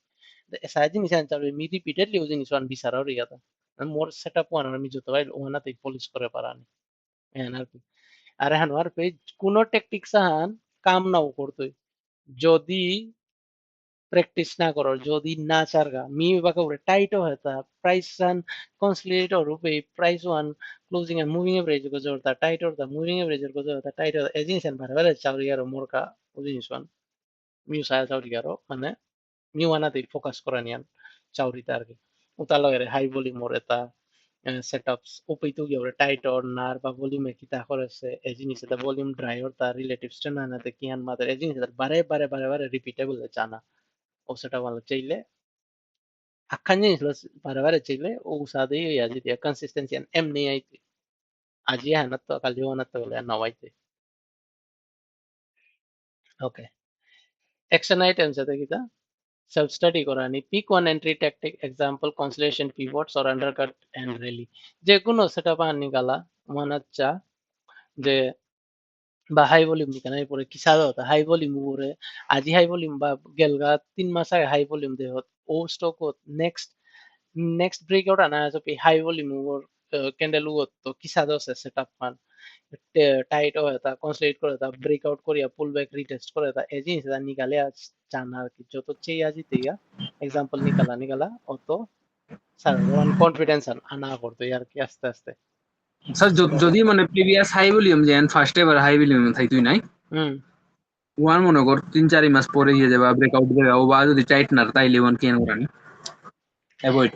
esa জিনিস আন চাউরি মি রিপিটেডলি ও জিনিস ওয়ান বিচার আর ইয়াতা মোর সেটআপ ওয়ান আমি যত ভাই ওনাতে পলিশ করে পারানি এনার আর হানোয়ার পে কোনো ট্যাকটিক্স আন কাম নাও করতোই যদি প্র্যাকটিস না করো যদি না চারগা মি বাকা উড়ে টাইট হতা প্রাইস রান কনসলিডেট রূপে প্রাইস ওয়ান ক্লোজিং এন্ড মুভিং এভারেজ গো জোরতা টাইট হতা মুভিং এভারেজ গো জোরতা টাইট হতা এজিনস এন্ড বারে বারে চাউরি আর মোরকা ওজিনস ওয়ান মিউ সায়া চাউরি আর মানে মিউ আনাতে ফোকাস করা নিয়ান চাউরি তার কি উতালো এর হাই ভলিউম ওর এটা সেটআপস ওপেইতো গিয়ে টাইট অর নার বা ভলিউমে কিতা করেছে এই জিনিস এটা ভলিউম ড্রাই ওর তার রিলেটিভস টা না নাতে কিয়ান মাদের এই জিনিস বারে বারে বারে বারে রিপিটেবল জানা o seটা ভালো চাইলে আখ্যান জিনিস বারে বারে চাইলে ও সাদে ইয়াজি দিয়া কনসিস্টেন্সি এমনি আইতে আজি হানাত তো কালি ওনাত তো বলে নবাইতে ওকে অ্যাকশন আইটেমস এতে কিতা self study করানি pick one entry tactic example constellation pivots or undercut and rally যে কোনো সেটা পানি গালা মানাচ্চা যে বা হাই ভলিউম নিকানা পরে কি সাদা হতা হাই ভলিউম উপরে আজি হাই ভলিউম বা গেলগা 3 মাস আগে হাই ভলিউম দে হত ও স্টক হত next breakout ana so pi high volume or candle to kisado se setup fan tight হয়ে তা কনসলিডেট করে তা ব্রেকআউট করিয়া পুল ব্যাক রিটেস্ট করে তা এই জিনিস নিকালে চানা আর কি যত চেয়ে আজি তেইয়া এক্সাম্পল নিকালা অত স্যার ওয়ান কনফিডেন্স আনা করতো আর কি আস্তে আস্তে স্যার যদি মানে প্রিভিয়াস হাই ভলিউম যেন ফার্স্ট এবার হাই ভলিউম থাইতুই নাই হুম ওয়ান মনে কর 3-4 মাস পরে গিয়ে যাবে ব্রেকআউট দেবে ও বা যদি টাইট না তাইলে ওয়ান কেন করানি অ্যাভয়েড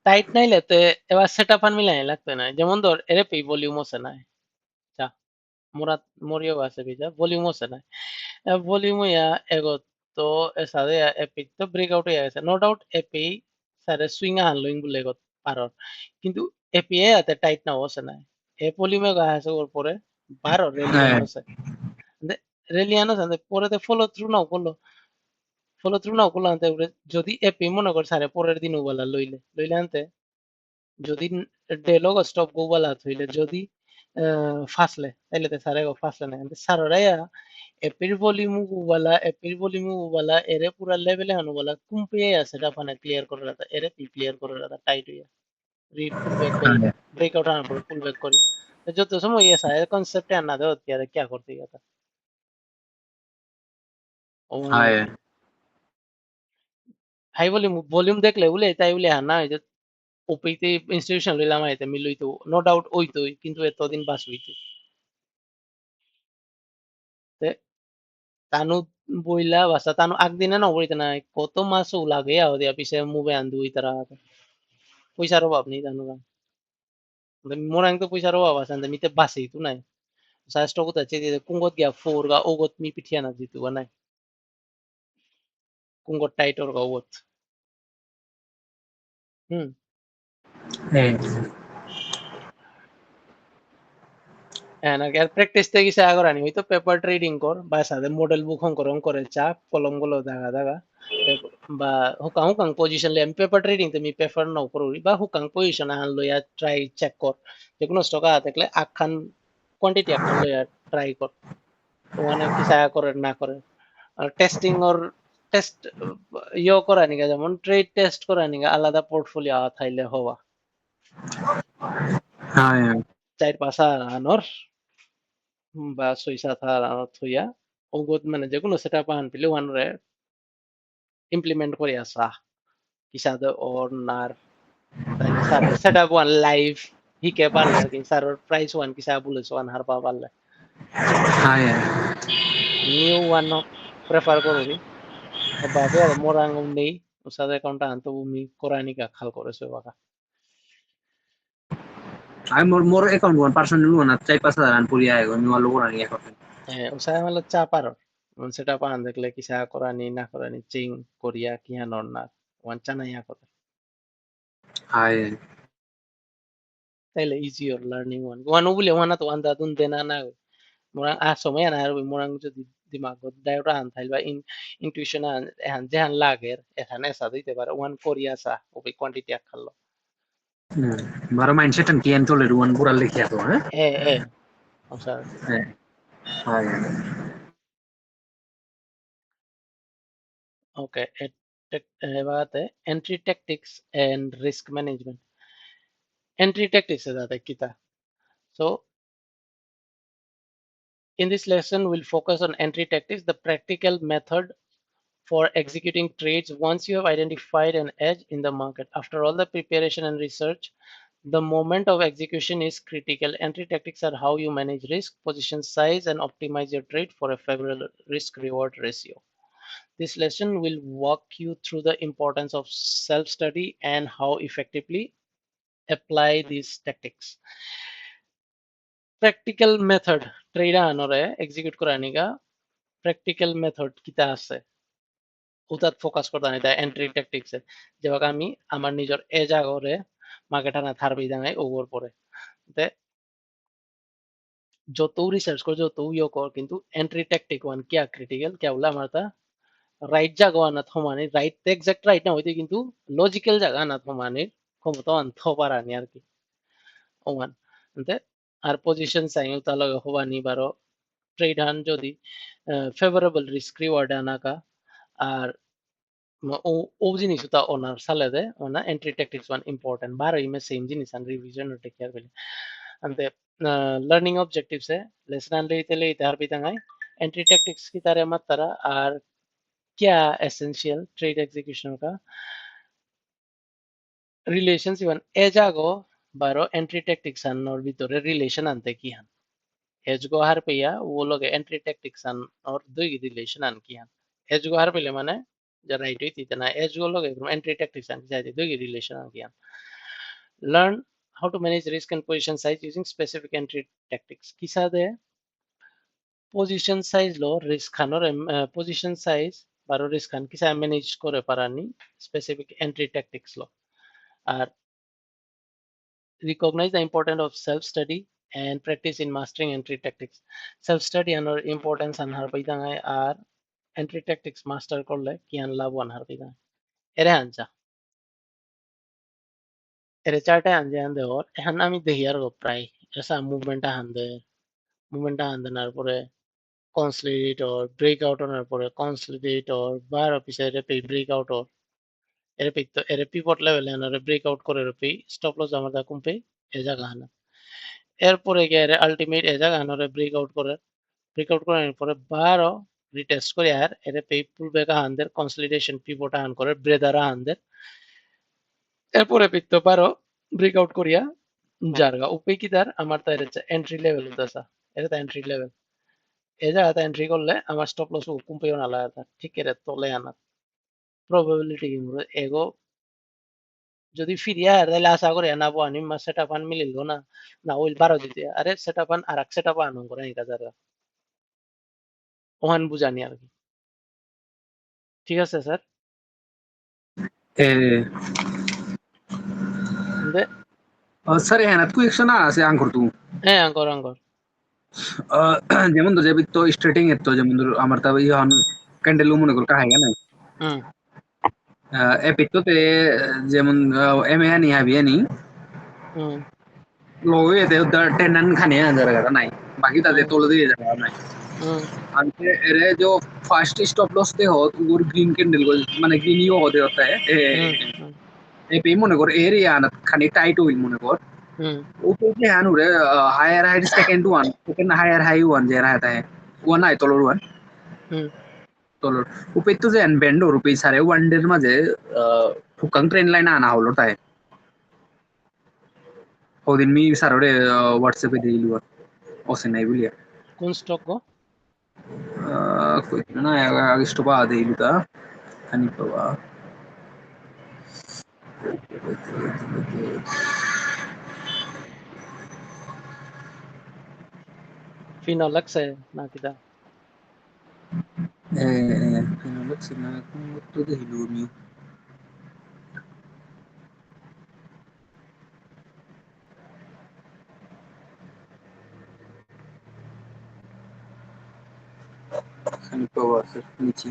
টাইট নাইলে তে এবার সেটআপ আন মিলাই লাগতে না যেমন ধর এরে পি ভলিউম আছে না যা মোরা মরিও আছে বিজা ভলিউম আছে না ভলিউম ইয়া এগো তো এসা de epic তো ব্রেকআউট হয়ে গেছে নো ডাউট এপি সারে সুইং হানলোইং বলে গত পারর কিন্তু এপি এ আতে টাইট না হচ্ছে না এ ভলিউমে গা আছে ওর পরে বারো রেলিয়ান হ্যাঁ আছে রেলিয়ান আছে পরে তে ফলো থ্রু নাও করলো আনতে যদি এপি মনে কর সারে পরের দিন ওবেলা লইলে আনতে যদি ডেলগ স্টপ গোবালা থইলে যদি ফাসলে তাইলে তে সারে ফাসলে না সাররায়া এপির ভলিউম ওবালা এরে পুরা লেভেলে আনুবালা কুম্পিয়ে আছে ডাফানে ক্লিয়ার করে রাতা এরে ক্লিয়ার করে রাতা টাইট হইয়া পুল ব্যাক করি ব্রেকআউট আনার পরে পুল ব্যাক করি যত সময় এসা এর কনসেপ্টে আনা দেওয়া क्या করতে গেতা ও হ্যাঁ হাই ভলিউম দেখলে উলে তাই উলে হানা হইতে ওপিতে ইনস্টিটিউশন লইলাম আইতে মিলইতো নো ডাউট ওইতোই কিন্তু এতদিন বাস হইতো তে তানু বইলা বাসা তানু আগদিনে নবইতে না কত মাস লাগে আও দিয়া পিছে মুভে আন্দু ইতারা পয়সার অভাব নেই তানু মোরাং তো পয়সার অভাব আছে মিতে বাসি তো নাই সাস্ট কত আছে যে কুঙ্গত গিয়া ফোর গা ওগত মি পিঠিয়া না দিতু নাই কুঙ্গত টাইটর গা ওগত হুম হ্যাঁ এনাকে প্র্যাকটিস থেকে কিছু আগরানি হয়তো পেপার ট্রেডিং কর বা সাথে মডেল বুক করে চাপ কলম গুলো দাগা দাগা বা হুকাং পজিশন লে আমি পেপার ট্রেডিং তুমি পেপার নাও করবি বা হুকাং পজিশন আন লইয়া ট্রাই চেক কর যে কোনো স্টক থাকলে আখান কোয়ান্টিটি আখান লইয়া ট্রাই কর ওখানে কি সায়া করে না করে আর টেস্টিং ওর টেস্ট করা নিগা যেমন ট্রেড টেস্ট করা নিগা আলাদা পোর্টফোলিও থাইলে হওয়া হ্যাঁ 4-5 আনোর বা 6-7 আনোর থইয়া ওগত মানে যে কোনো সেটআপ আন পিলে ওয়ানরে ইমপ্লিমেন্ট করে আসা কিসাদে ওর নার তাইলে স্যার সেটআপ ওয়ান লাইভ হিকে পারলে আর কি স্যার প্রাইস ওয়ান কিসা বলেছ ওয়ান হারবা পারলে হ্যাঁ মিউ ওয়ান প্রেফার করবি বাদে আর মোরাং নেই উসাদে অ্যাকাউন্ট আনতো মি কোরানিকা খাল করেছে বাকা আমি মোর অ্যাকাউন্ট ওয়ান পার্সোনাল ওয়ান 4-5 হাজার রান পুরিয়া আগে আমি ভালো করা নিয়ে এখন উসায় মালে চা পারো সেটা পান দেখলে কিসা কোরানি না কোরানি চিং কোরিয়া কিয়া নন্না ওয়ান চা নাই আকতে হ্যাঁ তাইলে ইজি ওর লার্নিং ওয়ান ওয়ান বলে ওয়ান তো ওয়ান দাদুন দেনা না মোরাং সময় না আর মোরাং যদি দিমাগ দায়টা আন থাইল বা ইনটিউশন আন এহান যেহান লাগে এখানে সা দিতে পারে ওয়ান কোরিয়া সা ওই quantity খাল্লো Baru mindset kan kian tuh leruan pura leki atau o sea, okay, entry tactics and risk management. Entry tactics है ज़्यादा kita. So in this lesson, we'll focus on entry tactics, the practical method for executing trades once you have identified an edge in the market. After all the preparation and research, the moment of execution is critical. Entry tactics are how you manage risk, position size, and optimize your trade for a favorable risk-reward ratio. This lesson will walk you through the importance of self-study and how effectively apply these tactics. Practical method trade আনরে execute कराने का practical method কিতা আছে ওটাত ফোকাস করতে নাই এন্ট্রি ট্যাকটিক্স এ যেভাবে আমি আমার নিজের এজ আগরে মার্কেট আনা থারবি দাঙাই ওভার পরে তে যত রিসার্চ কর যত ইয়ে কর কিন্তু এন্ট্রি ট্যাকটিক ওয়ান কিয়া ক্রিটিক্যাল কিয়া বলে আমার তা রাইট জায়গা আনা থমানি রাইট এক্সাক্ট রাইট না হইতে কিন্তু লজিক্যাল জায়গা আনা থমানি ক্ষমতা আন থপারানি আর কি ওমান তে আর পজিশন চাই তা লগে হবানি বারো ট্রেড হান যদি ফেভারেবল রিস্ক রিওয়ার্ড আনাকা আর o জিনিস তা ওনার সালেদে ওনা এন্ট্রি ট্যাকটিক্স ওয়ান ইম্পর্টেন্ট বারো ইমে সেম জিনিস আন রিভিজন টেক কেয়ার বলে अंते लर्निंग ऑब्जेक्टिव्स है लेसन आन ले इतार भी तंगाई एंट्री टैक्टिक्स की तरह मत तरह और क्या एसेंशियल ट्रेड एग्जीक्यूशन का रिलेशंस इवन एजागो बारो एंट्री टैक्टिक्स अन और भीतरे रिलेशन आनते की हन एजगो हर पेया वो लोग एंट्री टैक्टिक्स अन और दो रिलेशन आन की हन एजगो हर पेले माने जब राइट हुई थी तना एजगो लोग एंट्री टैक्टिक्स आन की जाती दो रिलेशन आन की हन learn how to manage risk and position size using specific entry tactics किसा दे পজিশন সাইজ লো রিস্ক খানোর পজিশন সাইজ বারো রিস্ক খান কিসা ম্যানেজ করে পারানি স্পেসিফিক এন্ট্রি ট্যাকটিক্স লো আর recognize the importance of self study and practice in mastering entry tactics self study and importance an har paidanga আর entry tactics master করলে কি আন লাভ ওয়ান har paidanga এরে আনছা এরে চারটা আনজে আনদে ওর এখন আমি দেখি আর প্রায় এসা মুভমেন্টটা আনদেনার পরে consolidator, breakout on পরে consolidator, বার অফিসে এরপি breakout or এরপি তো এরপি pivot level এর breakout করে এরপি stop loss আমার দা কুম্পে এ জায়গা হানা এরপরে গিয়ে এর আলটিমেট এ জায়গা হানা breakout করার পরে বারো রিটেস্ট করে আর এরপি পুলব্যাক হানদের consolidation pivot হান করে ব্রেদার হানদের এরপরে পিত্ত পারো ব্রেকআউট করিয়া জারগা উপে কি তার আমার তো এর এন্ট্রি লেভেল হইতাছে এটা এন্ট্রি লেভেল এই জায়গাতে এন্ট্রি করলে আমার স্টপ লস কুম্পেও না লাগা ঠিক এর তলে আনা প্রবাবিলিটি এগো যদি ফিরিয়া আর তাহলে আশা করি না আনি মা সেট আপ আন মিলিল না না ওই বারো দিতে আরে সেট আপ আন আর এক সেট আপ আনুন করে এই কাজার ওহান বুঝানি আর কি ঠিক আছে sir sir ehanat ku ekshona ase angkor tu হ্যাঁ আঙ্কর আঙ্কর যেমন তো যাবি তো স্ট্রেটিং এর তো যেমন আমার তো ইহন ক্যান্ডেল মনে কর কাহাই না হুম এপিতো তে যেমন এম এ নি হাবি নি হুম logo এতে টেনান খানে আন্দার কথা নাই বাকি তাদের তোলে দিয়ে যাবে নাই হুম अंते एरे जो फर्स्ट स्टॉप लॉस ते हो वो ग्रीन कैंडल को माने ग्रीन ही होते होता है হুম হুম ए पे मने कर एरिया ना खाने टाइट हुई मने कर হুম ऊपर के हानु रे higher higher second higher high one जे रहता है वन आई तोलर वन হুম तोलर ऊपर तो जे बेंड और ऊपर सारे वन डेर माजे फुकंग ट्रेन लाइन आना होलो ताए ओ दिन मी सारे व्हाट्सएप पे दिलु ओसे नहीं बोलिया কোন স্টক গো कोई ना आगे स्टॉप आ दिलु ता खानी पवा ফিনলেক্স না কিটা Finalak sina kung to the hilumi. Hani pawa sir nichi.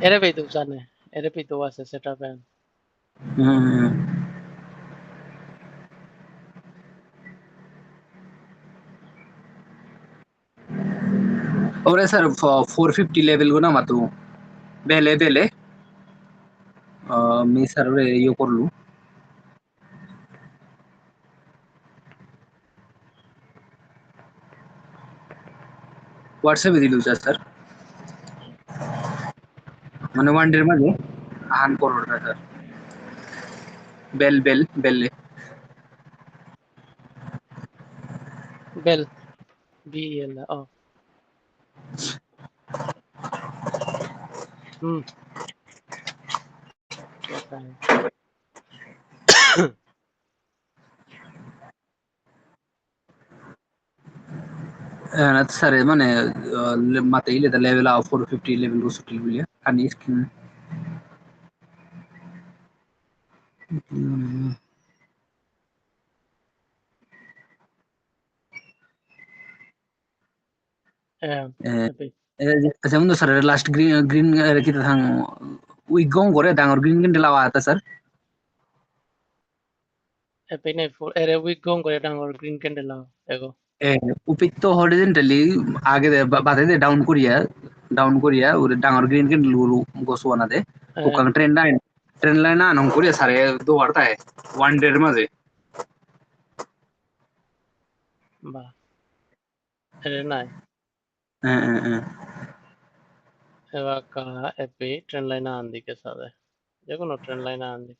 Ere pe tu sane. Ere pe tu ase setup en. Ore sir 450 level go na matu bele bele mi sir ore yo korlu WhatsApp A Dilu sir মানে ওয়ান ডে এর মাঝে আহান করোড় স্যার বেল বেল বেলে Bell. BL. Oh. Hmm. Kesa hai. Sir মানে মাতে ইলে দা লেভেল অফ 450 লেভেল গো সুটিল বুলিয়া কানি স্কিন Epi. যেমন স্যার লাস্ট গ্রিন গ্রিন কি থাং উই গং করে ডাঙর গ্রিন গ্রিন লাওয়া আতা sir Epi ne for. Ere week gong kore dangor green candle lao. Ego. উপেত্য হরিজেন্টালি আগে বাতাইতে ডাউন করিয়া ওরে ডাঙর গ্রিন গ্রিন লুলু গোসওয়ানা দে কুকাং ট্রেন লাইন আনং করিয়া সারে দোয়ার তাই ওয়ান ডে এর মাঝে Ba. Ere nai. হ্যাঁ হ্যাঁ হ্যাঁ Eva ka epi trend line andi ke sade. Jekono trend line andi.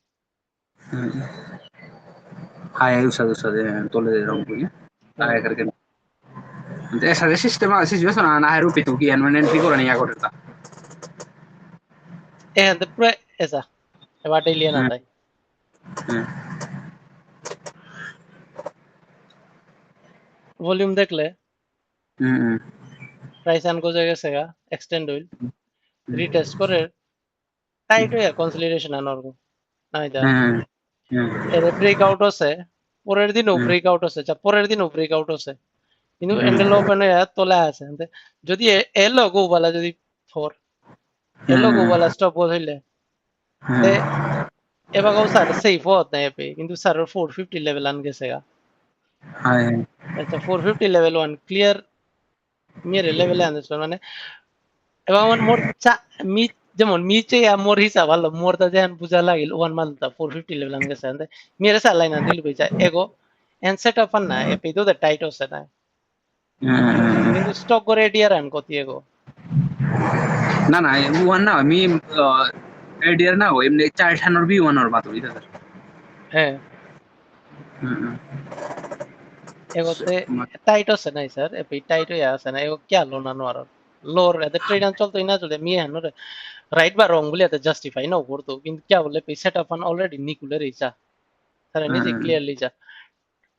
হাই উসাদ উসাদে তোলে রং করি আগে করকে esa de sistema situation ana heru pitu ki en entry করে নিয়া করতা The pre esa. Eva daily na dai. Volume দেখলে price আন গজে গেছে গা extend হইল retest করে টাইট হইয়া consolidation আনর নাই দা এর ব্রেকআউট আছে পরের দিনও ব্রেকআউট আছে যা পরের দিনও ব্রেকআউট আছে কিন্তু এন্ডেল ওপেন হইয়া তোলা আছে যদি এলো গো বালা যদি ফোর এলো গো বালা স্টপ হইলে তে এবারও স্যার সেফ হত না এপে কিন্তু স্যার 450 লেভেল আন গেছে গা আচ্ছা 450 লেভেল 1 ক্লিয়ার মেরে লেভেলে আনছে মানে এবং আমার মোর মি যেমন মিচে মোর হিসাব ভালো মোর তা যেন বুঝা লাগিল ওয়ান মান্থ 450 লেভেল আন গেছে মেরে সালাই না দিল বেচা এগো এন্ড সেট আপ না এপে তো টাইট হচ্ছে না কিন্তু স্টক করে এডিয়ার আন কত এগো না না ওয়ান না আমি এডিয়ার না এমনি চার ঠানোর বি ওয়ানোর বাত হইতা স্যার হ্যাঁ এগোতে টাইট হচ্ছে নাই স্যার এপে টাইট হয়ে আছে না এগো কি আলো না নোয়ার লোর এতে ট্রেড আন চলতো না চলে মি হানো রাইট বা রং বলে এতে জাস্টিফাই না করতো কিন্তু কি বলে পে সেট আপ অলরেডি নিকুলে রেচা স্যার নিজে ক্লিয়ারলি যা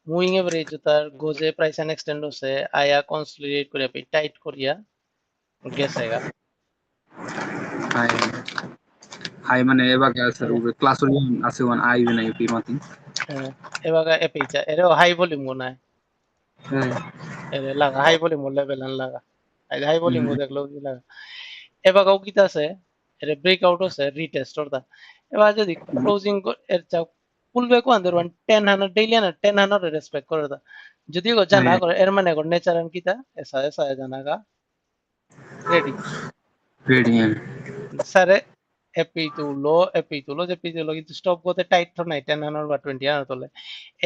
মুভিং এভারেজ তার গোজে প্রাইস এন্ড এক্সটেন্ড হচ্ছে আয়া কনসলিডেট করে পে টাইট করিয়া গেছে গা হাই হাই মানে এবার স্যার ক্লাস আছে ওয়ান আই না ইপি মাতি এবার এপে যা এর হাই ভলিউম না এর লাগা হাই ভলিউম লেভেল আন লাগা হাই ভলিউম দেখলো কি লাগা এবার কাউ কিতা আছে এর ব্রেকআউট আছে রিটেস্ট ওরটা এবার যদি ক্লোজিং এর চাও পুলবে কো আন্দার 1000 ডেইলি না 1000 রেসপেক্ট করে দা যদি গো জানা করে এর মানে গো নেচার আন কিতা এসা এসা জানা গা রেডি রেডিয়ান স্যারে এপি তুলো যে পি তুলো কিন্তু স্টপ করতে টাইট তো নাই 1000 বা 20 তোলে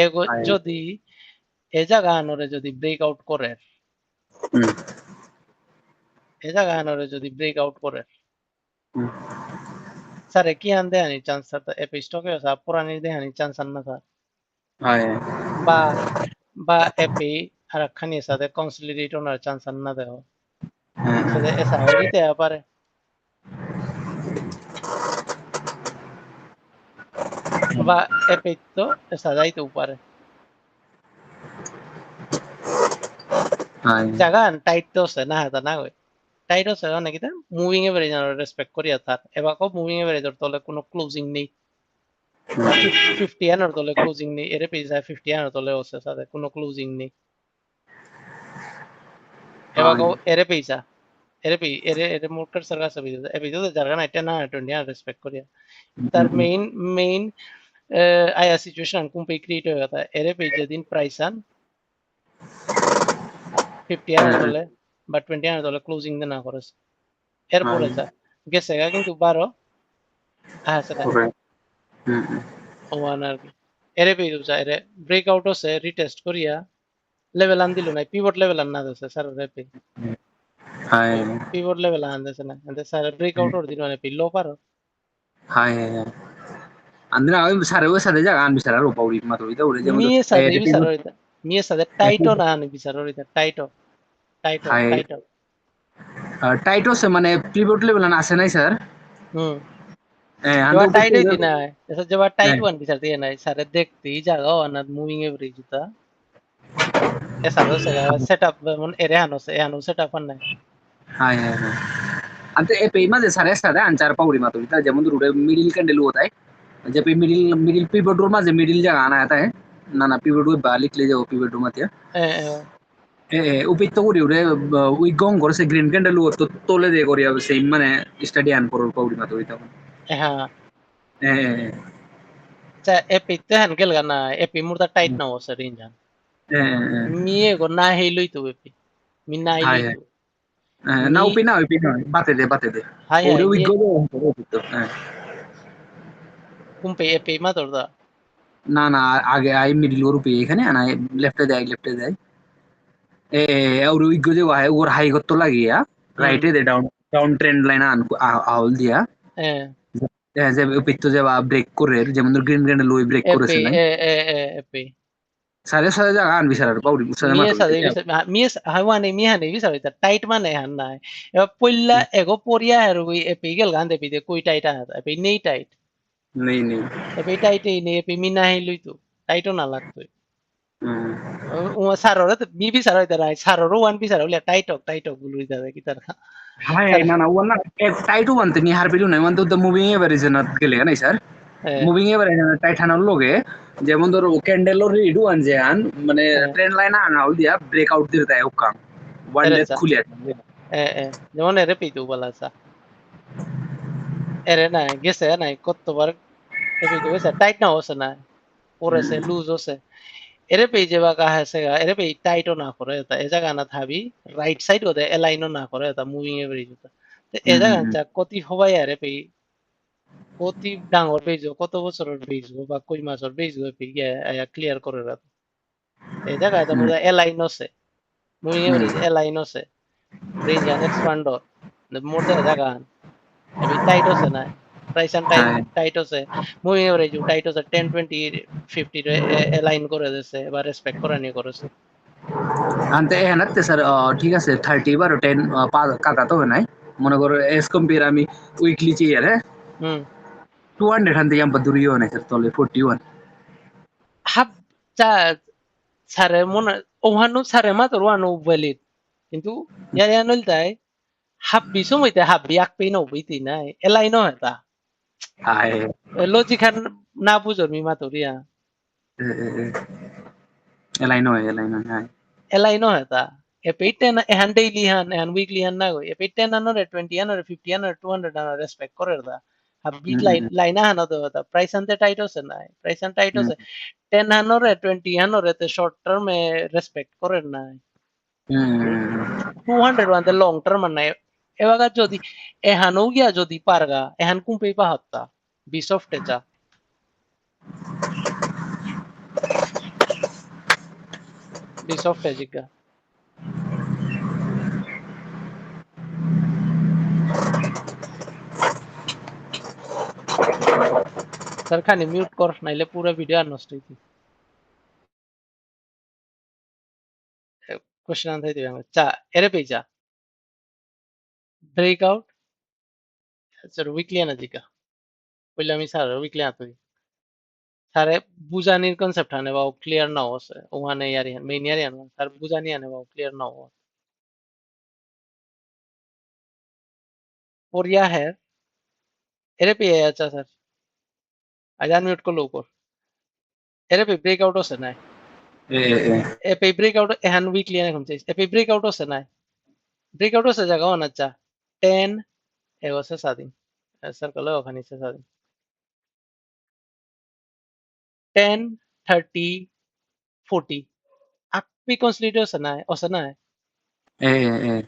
এগো যদি এ জায়গা আনরে যদি ব্রেকআউট করে এ জায়গা আনরে যদি ব্রেকআউট করে স্যার কি আন দেহানি চান্স স্যার এপি স্টকে স্যার পুরানি দেহানি চান্স আন না স্যার বা বা এপি আর খানি সাথে কনসলিডেট ওনার চান্স আন না দেও সাথে এসা হইতে পারে বা এপি তো এসা যাইতে পারে জায়গা টাইট তো আছে না হাতা না হয় টাইট আছে মানে কিতা মুভিং এভারেজ আর রেসপেক্ট করিয়া তার এবার মুভিং এভারেজের তলে কোনো ক্লোজিং নেই 50 আনার তলে ক্লোজিং নেই এর পেজা 50 আনার তলে আছে সাথে কোনো ক্লোজিং নেই এবার এর Payza ere motor sarga sabi episode jarga na ita na 20 respect koriya tar main aya situation kumpe create hoya tha ere pe jedin price an 50 আনার দলে বা 20 আনার দলে ক্লোজিং না করেস এরপরে যা গেছে গা কিন্তু 12 আছে না ওয়ান আর কি এরে পেয়ে যা এরে ব্রেকআউট হচ্ছে রিটেস্ট করিয়া লেভেল আন দিল না পিভট লেভেল আন না দিছে স্যার রে পে পিভট লেভেল আন দিছে না এন্ড স্যার ব্রেকআউট ওর দিন মানে পিলো পারো Andina awi sare we sare jaga an bisara ro pauri ma to ita ure jemo to মিয়ে সাদে বিচার হইতা মিয়ে সাদে টাইটো না আনি বিচার হইতা টাইটো টাইটো hai টাইটো tight se mane pivot level na ase nai sir হুম ando जब टाइट upite होती ना ऐसा जब टाइट वन বিচার দিয়ে না স্যার দেখতে জায়গা না মুভিং এভারেজ তা ऐसा हो सका सेटअप मन एरे हानो सेटअप ना hai ante e pe ma de sare sare an char pauri ma to ita jemo to ure middle candle hota hai जब ये मिडिल pivot room में मिडिल जगह आना आता है ना ना pivot room बालिक ले जाओ pivot room आती है upito kuri ure ui gong gore se green candle wo to tole de kori ab se mane study an korol pauri ma to ita हाँ eh चा एपी तेहन गेल ना एपी मुर्दा टाइट ना हो सर इंजन मिए को ना हेलुई तो एपी मी ना hai हेलुई तो na मी upi na bate de हाय ore हाय ui मी go to कुंपे एपी मा तोड़दा না না আগে আই মিডিল ওর উপে এখানে না লেফটে যায় और उइगो जो है और हाई गत्तो লাগিয়া রাইটে দে ডাউন ট্রেন্ড লাইন আন আউল দিয়া ए যে পিত্ত যে ব্রেক করে যেমন গ্রিন গ্রিন লুই ব্রেক एपी করেছে নাই एपी সারে সারে জায়গা আন বিচার পাউরি সারে মিয়ে মাত্র সাদে বিসা মিয়ে হাওয়ানে মিহানে বিসা হইতা টাইট মানে হান না এ পইল্লা এগো পরিয়া হেরুই এপি গেল গান দেবি দে কই টাইট আ এপি নেই টাইট নেই এপি টাইট নেই এপি মি না হেলুই তো টাইটও না লাগতো সাররে মি বিচার হইতা নাই সাররও ওয়ান বিচার হইলা টাইটক গুলুই দা কি তার হাই না না ওনা টাইটু বানতে নি হার পিলু নাই মানে তো মুভিং এভারেজ না গেলে নাই স্যার মুভিং এভারেজ টাইটানাল লগে যেমন ধরো ক্যান্ডেল রিড ওয়ান যে আন মানে ট্রেন লাইন আন আউল দিয়া ব্রেকআউট দিতে দেয় ওকাম ওয়ান ডে এরেসা খুলে যেমন এরে পেইতো বলাসা এরে না গেছে নাই কতবার এ পেইতো গেছে টাইট না হচ্ছে না পরেছে লুজ হচ্ছে এরে পেই যে বা কাহা আছে এরে পেই টাইটও না করে তা এ জায়গা না থাবি রাইট সাইড ওদে এলাইনও না করে তা মুভিং এভারেজ তা এ জায়গা চা কতি হবাই আরে পেই কতি ডাঙর পেইজ কত বছরের পেইজ বা কই মাসের পেইজ পেই ক্লিয়ার করে রাত এই জায়গা তা মুদা এলাইন আছে মুভিং এভারেজ এলাইন আছে range and expander the more the jagan ebi tight hose na price and time tight hose moving average tight hose 10 20 50 রে align করে দিছে বা রেসপেক্ট করে নি করেছে আনতে এনাতে স্যার ঠিক আছে 30 বা 10 কাটা তো নাই মনে করো এস কম্পেয়ার আমি উইকলি চেয়ার হ্যাঁ হুম 200 হান দিয়ে বদুরিও নাই স্যার তলে 41 হাব চা সারে মনে ওহানো সারে মা তোর ওহানো valid কিন্তু ya nol tai habbi সময়তে habbi এক পেই no বইতি নাই align হতা আয় লজিক না বুঝর মি মা তোরিয়া এলাই নয় হ্যাঁ align heta epe 10 ehan daily ehan weekly han na go epe 10 anore 20 anore 50 anore 200 anore respect করে দা habit line হানো তো দা price ante tight হচ্ছে না price and tight হচ্ছে 10 anore 20 anore te short term e respect করে না 200 ওয়ান লং টার্ম না এবাগা যদি এহানো গিয়া যদি পারগা এহান কুম্পেই পাহত্তা বিসফটে চা বিসফটে জিগা স্যার খানি মিউট কর নাইলে পুরো ভিডিও আর নষ্ট হইতি কোশ্চেন আনসার দিবে চা এরে পেই চা ব্রেকআউট স্যার উইকলি আনা জিগা বললে আমি স্যার উইকলি আনতে স্যারে বুঝানির কনসেপ্ট হানে বা ক্লিয়ার না হচ্ছে ওখানে ইয়ারি মেইন ইয়ারি আনো স্যার বুঝানি আনে বা ক্লিয়ার না হওয়া পড়িয়া है এরে পেয়ে আচ্ছা স্যার আজান মিউট করলো উপর এরে পে ব্রেকআউট হচ্ছে না এ পে ব্রেকআউট এহান উইকলি আনে কমছে এ পে ব্রেকআউট হচ্ছে না breakout se jaga ona cha 10 ego se sadin circle okhani se sadin 10 30 40 akpi consider osana hai eh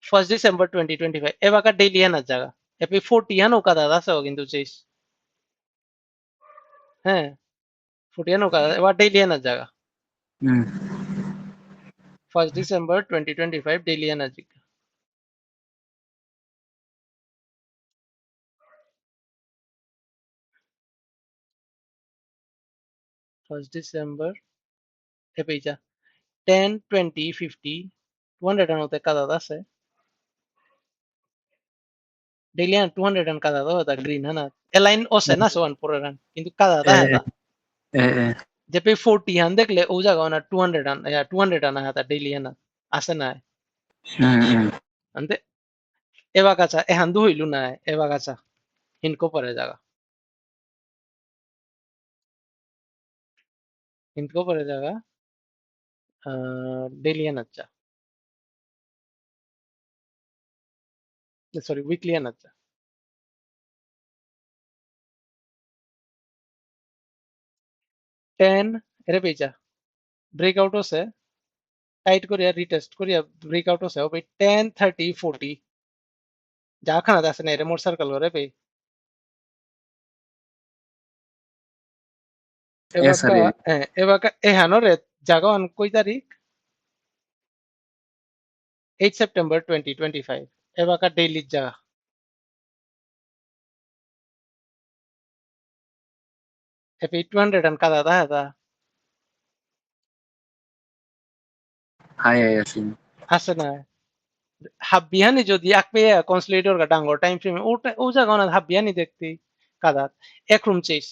1st December 2025 evaga daily na jaga epi 40 han okada dasa কিন্তু chase হ্যাঁ 40 han okada এবার daily na jaga hmm 1st December 2025 daily na jaga 1st December epi ja 10 20 50 200 han hote kada dasa daily na 200 han kada da green hana align ose na so 1 puraran কিন্তু kada da eh hata eh যেপি 40 han দেখলে ও জায়গা না 200 han ya 200 han hata daily na আছে না hmm ante eva gacha e handu hoilu na eva gacha hinko pare jaga hinko pare jaga daily anacha sorry weekly anacha 10 এরে পেজা ব্রেকআউট হচ্ছে টাইট করিয়া রিটেস্ট করিয়া ব্রেকআউট হচ্ছে ওই 10 30 40 যা খানা আছে না এরে মোর সার্কেল করে পে yes এবাকা sir এবাকা এ হানরে জাগা অন কই তারিখ 8 সেপ্টেম্বর 2025 এবাকা ডেইলি জাগা এপি 200 আন কাদা দা দা hai yasin আছে না হাবিয়ানি যদি আকপে কনসলিডেটর কা ডাঙ্গর টাইম ফ্রেম ওটা ও জাগা না হাবিয়ানি দেখতে কাদা একরুম চেস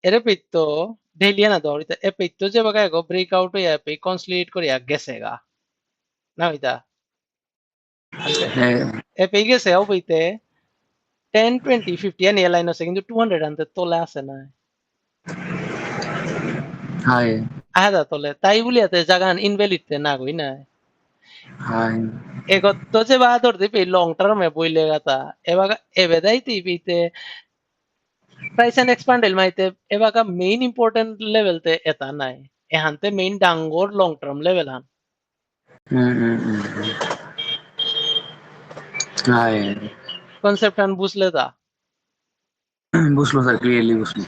এরে পেতো ডেইলি না দৌড়িতে এ পেতো যে বাগা এগো ব্রেকআউট হইয়া পে কনসলিডেট করিয়া গেছে গা না হইতা আনতে eh এ পে গেছে ও পেতে 10 20 50 এনি লাইন আছে কিন্তু 200 আনতে তোলে আছে না hai আহাদা তোলে তাই বলিয়াতে জাগান ইনভ্যালিড তে না কই না hai এগত যে বাদর দিপে লং টার্মে বইলে গাতা এবাগা এবেদাইতে পিতে price and expandel maite evaga main important level te eta nai ehante main dangor long term level han hai concept han busle da বুঝলো স্যার ক্লিয়ারলি বুঝলো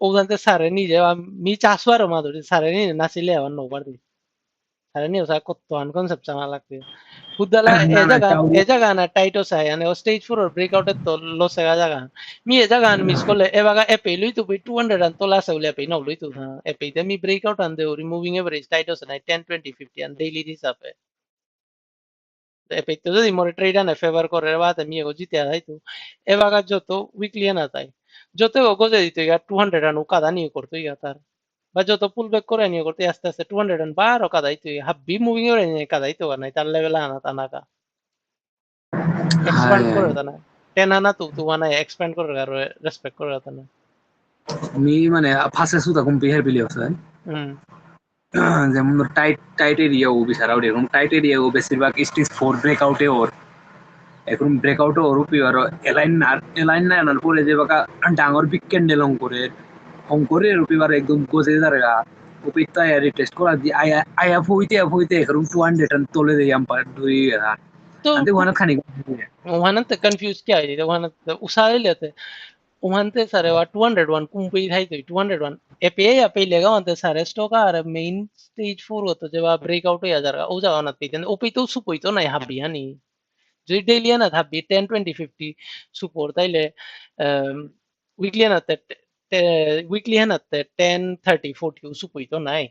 o dante sare ni je mi chaswaro maduri sare ni nasile awan no bardi sare ni osa kotto an concept chana lagte budala না না চাও e jaga na tight osai ane o stage 4 or breakout to lo se jaga mi e jaga an miss kolle evaga e pe lui tu 200 an tola se ule pe no lui tu ha e pe te mi breakout an de removing average tight osai 10 20 50 an daily hisabe efecto যদি মোর ট্রেডার ফেভার করে বা তে মিয়ে জিতে আই তো এবাগা যত উইকলি না তাই যত গজে দিতে গা 200 রান কাদা নিয়ে করতে গা তার বা যত পুল ব্যাক করে নিয়ে করতে আস্তে আস্তে 200 রান বার কাদাই তুই হাব্বি মুভিং এর নিয়ে কাদাই তো নাই তার লেভেল আনা তানাকা হাই এক্সপ্যান্ড হাই করে তা না টেন আনা তো মানে এক্সপ্যান্ড করে আর রেসপেক্ট করে তা না আমি মানে ফার্স্টে সুতা কম পেহার পিলি আছে হুম যেমন টাইট টাইট এরিয়া ও বিচারাও এরকম টাইট এরিয়া ও বেশিরভাগ স্টেজ 4 ব্রেকআউটে ওর এখন ব্রেকআউটে ওর উপি আর এলাইন না আনার পরে যে বাকা ডাঙর বিগ ক্যান্ডেল অং করে রুপিবার একদম গজে দাঁড়া উপি তাই টেস্ট করা দি আয়া আয়া ফুইতে এখন 200 টান তোলে দেই আম্পার দুই তো আন্তে ওখানে খানি वहां ते कंफ्यूज क्या है वहां उसारे लेते वहां सारे वा 201 कुंपी थाई तो 201 एपीआई या पे लेगा वहां सारे स्टॉक आ मेन स्टेज 4 होतो जेव्हा ब्रेकआउट या जरा ओ जागा ना पे ओपी तो सुपोइतो नाही हाबी हानी যদি ডেইলি না থাকবি 10 20 50 সুপোর তাইলে উইকলি না উইকলি না 10 30 40 সুপোইতো নাই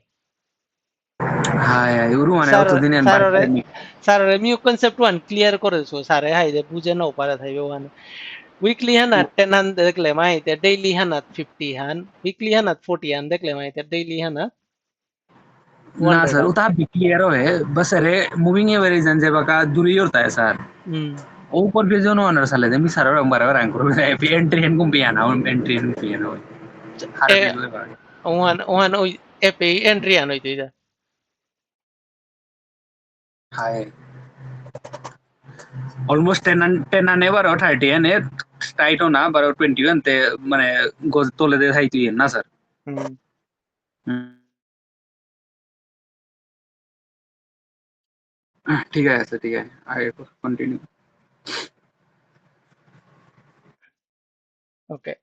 হাই হাই ওরু মানে স্যার অতদিন এন স্যার বাড়ি sir mu concept one clear করেছো স্যারে হাই যে বুঝে নাও পারে থাকবে ওখানে weekly hanat 10 han dekle mahite daily hanat 50 han weekly hanat 40 han dekle mahite daily hanat ना 200 सर han उता क्लियर है बस अरे मूविंग एवरेज जे बका दूरी होता है सर ऊपर पे जो नो अनर साले दे मी सर बराबर रैंक करो पे एंट्री एन कुम पियाना एंट्री एन पियाना हर e पे जो है ohan ohan oi epi entry han hoite Hai. Almost 10 ane baro 30 ane tight na baro 20 ante মানে গজ তোলে দিয়ে থাইতি না স্যার। হুম ঠিক আছে ঠিক আছে আগে continue. Okay.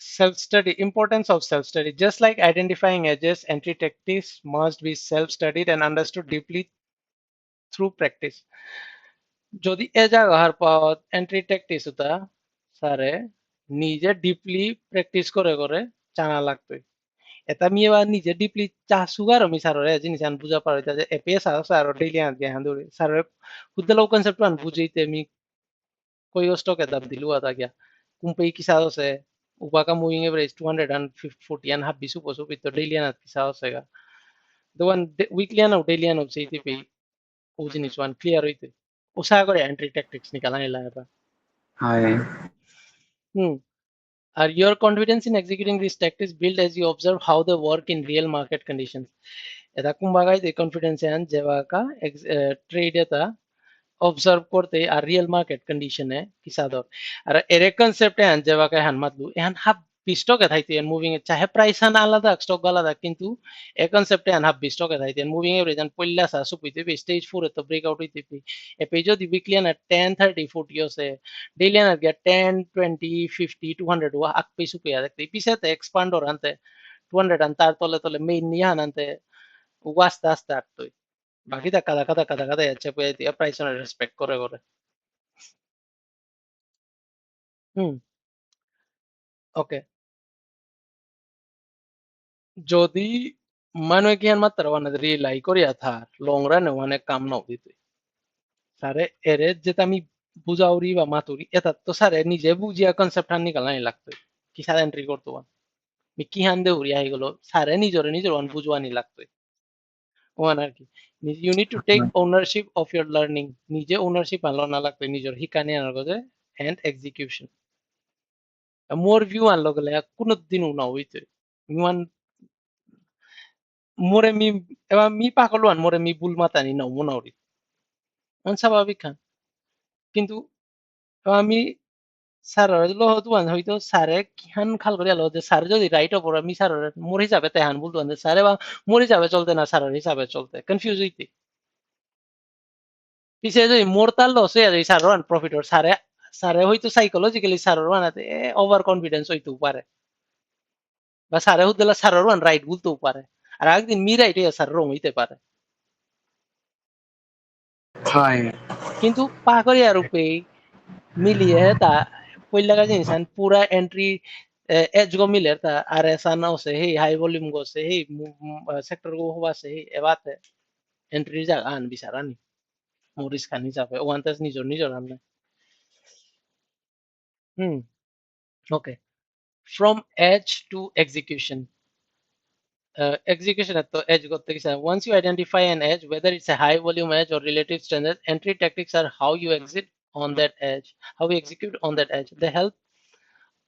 Self-study, importance of self-study. Just like identifying edges, entry tactics must be self-studied and understood deeply through practice. যদি এ জায়গার পর এন্ট্রি ট্যাকটিস হতা স্যারে নিজে ডিপলি প্র্যাকটিস করে করে জানা লাগতো এটা মি এবার নিজে ডিপলি চা সুগার আমি স্যারের জিনিস আন বুঝা পারে যে এপে স্যার ডেইলি আন দিয়ে হান্দুরি স্যারের খুদলো কনসেপ্ট আন বুঝাইতে আমি koi stock edap dilu ata kya kumpai kisado se upaka moving average 240 and have bisu poso pito daily and kisado sega the one weekly and daily and say pe ujin is one clear hoite usa kore entry tactics nikala nila eta হাই hmm are your confidence in executing these tactics built as you observe how they work in real market conditions eta kumbagai de confidence an jewaka trade eta observe करते आ रियल मार्केट कंडीशन है किसादर আর এর কনসেপ্টে আন যেবা কে হান মাতলু এহান হাব বিস্টক থাইতে এন মুভিং এ চাহে প্রাইস হান আলাদা স্টক আলাদা কিন্তু এ কনসেপ্টে আন হাব বিস্টক থাইতে এন মুভিং এভারেজ আন পইলা সা সুপিতে বি স্টেজ 4 তো ব্রেকআউট হইতে পি এ পে যদি উইকলি আন 10 30 40 আছে ডেইলি আন গেট 10 20 50 200 ওয়া আক পে সুপে দেখতে পিছাতে এক্সপান্ড ওর আনতে 200 আন তার তলে তলে মেইন নিয়া আনতে ওয়াস্তা আস্তে আটতই বাকি ধাক্কা যাচ্ছে প্রাইস রেসপেক্ট করে করে হুম ওকে যদি মানুহে কিহান মাত্রা ওয়ান রিলাই করিয়া থার লং রানে ওয়ানে কাম নাও দিতে সারে এরে যেটা আমি বুঝাউরি বা মাতুরি এটা তো সারে নিজে বুঝিয়া কনসেপ্ট হান নিকালাই লাগতো কি সারে এন্ট্রি করতো মি কি হান দে উড়িয়া হয়ে গেল সারে নিজের ওয়ান বুঝওয়ানি লাগতো ওয়ান আর কি you need to take ownership of your learning নিজে ওনারশিপ আনলো না লাগতো নিজের শিকানি আনার কথা এন্ড এক্সিকিউশন মোর ভিউ আনলো গেলে কোনোদিন উনা হইতে মিওয়ান মোরে মি এবার মি পাকলওয়ান মোরে মি বুল মাতানি না মোনাউরি অনস্বাভাবিক খান কিন্তু আমি স্যার লো হতুয়ান হয়তো স্যারে কিহান খাল করিয়া লো যে স্যার যদি রাইট অপর আমি স্যার মোর হিসাবে তেহান বলতুয়ান যে স্যারে বা মোর হিসাবে চলতে না স্যারের হিসাবে চলতে কনফিউজ হইতে পিছে যদি মোর তার লস হয়ে যায় স্যার ওয়ান প্রফিটর স্যারে স্যারে হয়তো সাইকোলজিক্যালি স্যার ওয়ানাতে ওভার কনফিডেন্স হইতেও পারে বা স্যারে হুদলা স্যার ওয়ান রাইট বলতেও পারে আর একদিন মি রাইট হইয়া স্যার রং হইতে পারে হাই কিন্তু পা করিয়া রূপে मिलिए है ता पहिला का इंसान पूरा एंट्री एज गो मिले ता आर ऐसा ना से ही हाई वॉल्यूम गो से ही सेक्टर को हुआ से ही ए बात है एंट्री जा आन बिचारानी मोरिस खानी जाबे ওয়ান্টাস নিজর নিজর আনলে hmm okay from edge to execution execution at the edge got the once you identify an edge whether it's a high volume edge or relative strength entry tactics are how you exit on that edge how we execute on that edge they help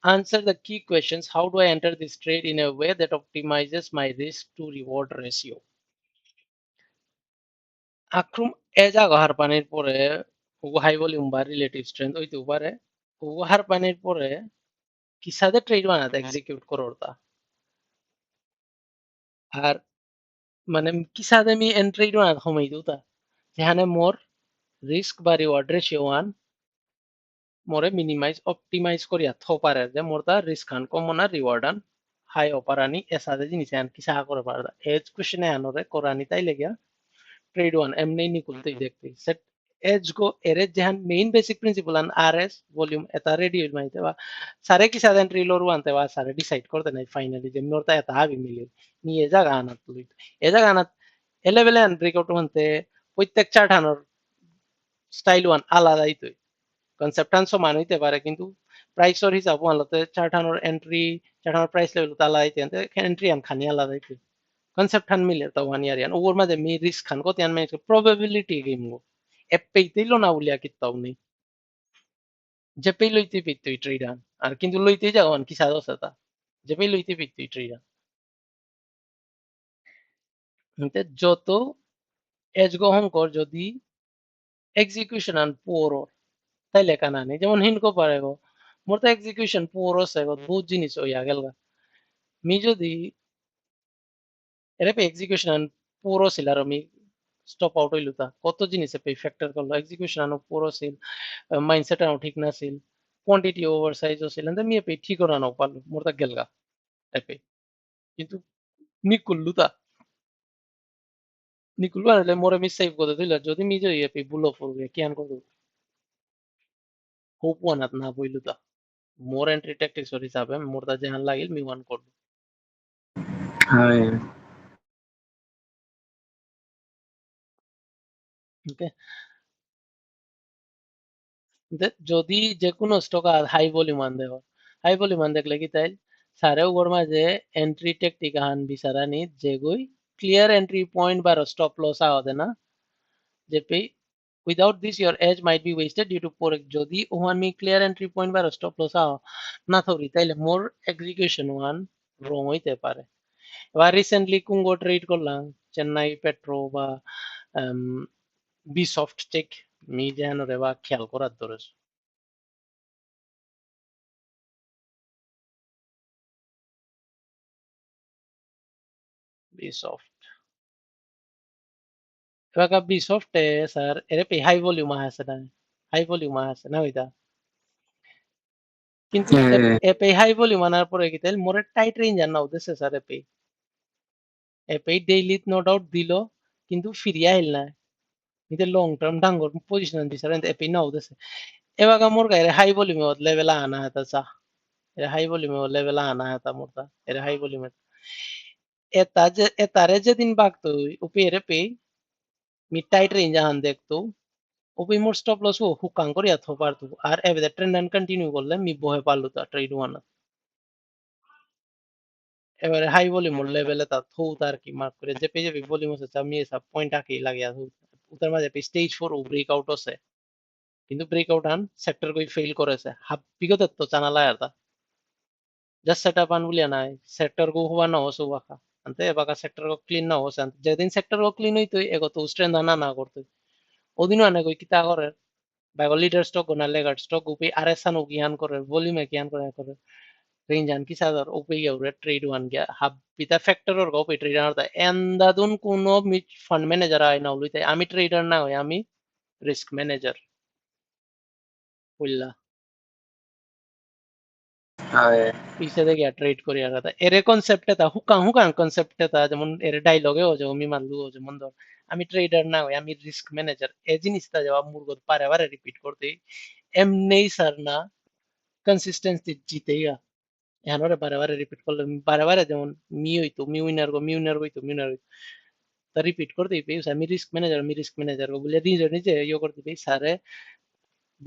answer the key questions. How do I enter this trade in a way that optimizes my risk to reward ratio? আক্রম এ জায়গা হার পানির পরে হাই ভলিউম বা রিলেটিভ স্ট্রেংথ হইতেও পারে হার পানির পরে কিসাদে ট্রেড বানাতে এক্সিকিউট করোতা আর মানে কিসাদে মি এন্ট্রি বানাতে সময় দিউতা যেখানে মোর রিস্ক বা রিওয়ার্ড রেশিও ওয়ান মোরে মিনিমাইজ অপটিমাইজ করিয়া থো পারে যে মোর তা রিস্ক খান কম না রিওয়ার্ড আন হাই অপারানি এসাদে জিনিস আন কিসা করে পারদা এজ কোশ্চেনে আনরে কোরানি তাই লেগিয়া trade one एमने निकुलते देखते set edge go एरे जहां मेन बेसिक प्रिंसिपल अन आरएस वॉल्यूम एता रेडी माहिती बा सारे की साधन ट्रिलोर वानते बा सारे डिसाइड करते नाही फाइनली जे नोरता एता हावी मिले नी ए জায়গা আনাত তুই এ জায়গা আনাত এলেভেলে ব্রেকআউট মানতে প্রত্যেক চার্ট আনার স্টাইল ওয়ান আলাদাই তুই কনসেপ্ট আন সমান হইতে পারে কিন্তু প্রাইসর হিসাব আনলতে চার্ট আনার এন্ট্রি চার্ট আনার প্রাইস লেভেল আলাদাই তেন্তে এন্ট্রি আন খানি আলাদাই তুই concept han mile ta one year yan over madhe mi risk han ko tian me probability game go e peitilo na ulia kitta uni je pei loite peitoi trade an আর কিন্তু লইতে যাওয়ান কি সাদা সাদা যে পei লইতে পেইতই ট্রেড যত এজ গ্রহণ কর যদি execution and poor taile kanani jemon hinko parego morta execution poor sego বহুত জিনিস হইয়া গেলগা মি যদি এরে execution and poor ছিল আর আমি স্টপ আউট হইলো তা কত জিনিসে পে ফ্যাক্টর করলো execution and poor ছিল মাইন্ডসেট আনো ঠিক না ছিল কোয়ান্টিটি ওভার সাইজ ছিল এন্ড মি পে ঠিক করা নাও পারলো মোরতা গেলগা এপে কিন্তু নিকুল্লু তা নিকুল্লু আরলে মোরে মি সেভ করে দিলা যদি মি যে এপে বুলো পড়বে কিয়ান করব হোপ ওয়ানাত না বইলু তা মোর এন্ট্রি ট্যাকটিক্স ওর হিসাবে মোরতা যেহান লাগিল মি ওয়ান করব হয় ওকে যদি যে কোনো স্টক হাই ভলিউম আন দেব হাই ভলিউম আন দেখলে কি তাই সারেও গোর মাঝে এন্ট্রি টেকটিক আহান বিচারানি যেগুই ক্লিয়ার এন্ট্রি পয়েন্ট বার স্টপ লস আওয়াদে না যে পে without this your edge might be wasted due to poor যদি ওহান মি ক্লিয়ার এন্ট্রি পয়েন্ট বার স্টপ লস আও না থরি তাইলে মোর এক্সিকিউশন ওয়ান রং হইতে পারে এবার রিসেন্টলি কুঙ্গো ট্রেড করলাম চেন্নাই পেট্রো বা বি সফট টেক মি যেন রে বা খেয়াল করার দরজ বি সফট ಇವಾಗ ಬಿ ಸಾಫ್ಟ್ ಸರ್ এরপে হাই ভলিউম আছে না হাই ভলিউম আছে না ওইটা কিন্তু এপে হাই ভলিউম আনার পরে কি তাইলে মোরে টাইট রেঞ্জ আর নাও দেছে স্যার এপে এপে ডেইলি নো ডাউট দিল কিন্তু ফিরিয়া আইল না এটা লং টার্ম ডাঙ্গর পজিশন দিছে আর এপে নাও দেছে এವಾಗ মোর গায়ে হাই ভলিউম লেভেল আনা হতা চা এর হাই ভলিউম লেভেল আনা হতা মোরটা এর হাই ভলিউম এটা যে এটারে যেদিন বাগতো উপে এরপে মি টাইট রেঞ্জ আন দেখতো ওপি মোর স্টপ লস ও হুকাং করে আথো পারতো আর এবে ট্রেন্ড লাইন কন্টিনিউ করলে মি বহে পারলো তা ট্রেড ওয়ান এবারে হাই ভলিউম লেভেলে তা থৌ তার কি মার্ক করে যে পেজে ভলিউম আছে আমি সব পয়েন্ট আকি লাগে আছে উতার মাঝে স্টেজ 4 ও ব্রেকআউট আছে কিন্তু ব্রেকআউট আন সেক্টর কই ফেল করেছে হাব বিগত তো চানালা আর তা জাস্ট সেটআপ আন বলিয়া নাই সেক্টর কো হওয়া না হসু বাকা আনতে বাকা সেক্টর কো ক্লিন না হসে যেদিন সেক্টর কো ক্লিন হইতো এগো তো স্ট্রেন্থ আনা না করতে ওদিনও আনে কই কিতা করে Bago leader stock guna legat stock upi aresan ugihan করে volume কিয়ান করে range an ki sadar upi yaure trade one gya hab pita factor or go trader ta enda dun kuno fund manager ay na uluite ami trader na hoy আমি risk manager বুঝলা হয় পিছে থেকে ট্রেড করি আর এর কনসেপ্টে তা হুকাং কনসেপ্টে তা যেমন এর ডায়লগে ও যে আমি মানলু ও যেমন ধর আমি ট্রেডার না হই আমি রিস্ক ম্যানেজার এই জিনিসটা জবাব মুরগত পারে বারে রিপিট করতে এমনি স্যার না কনসিস্টেন্সি জিতেই এখন ওরা বারে বারে রিপিট করলে বারে বারে যেমন মি উইনার হইতো তা রিপিট করতে পেয়ে আমি রিস্ক ম্যানেজার বলে নিজে নিজে ইয়ে করতে পেয়ে স্যারে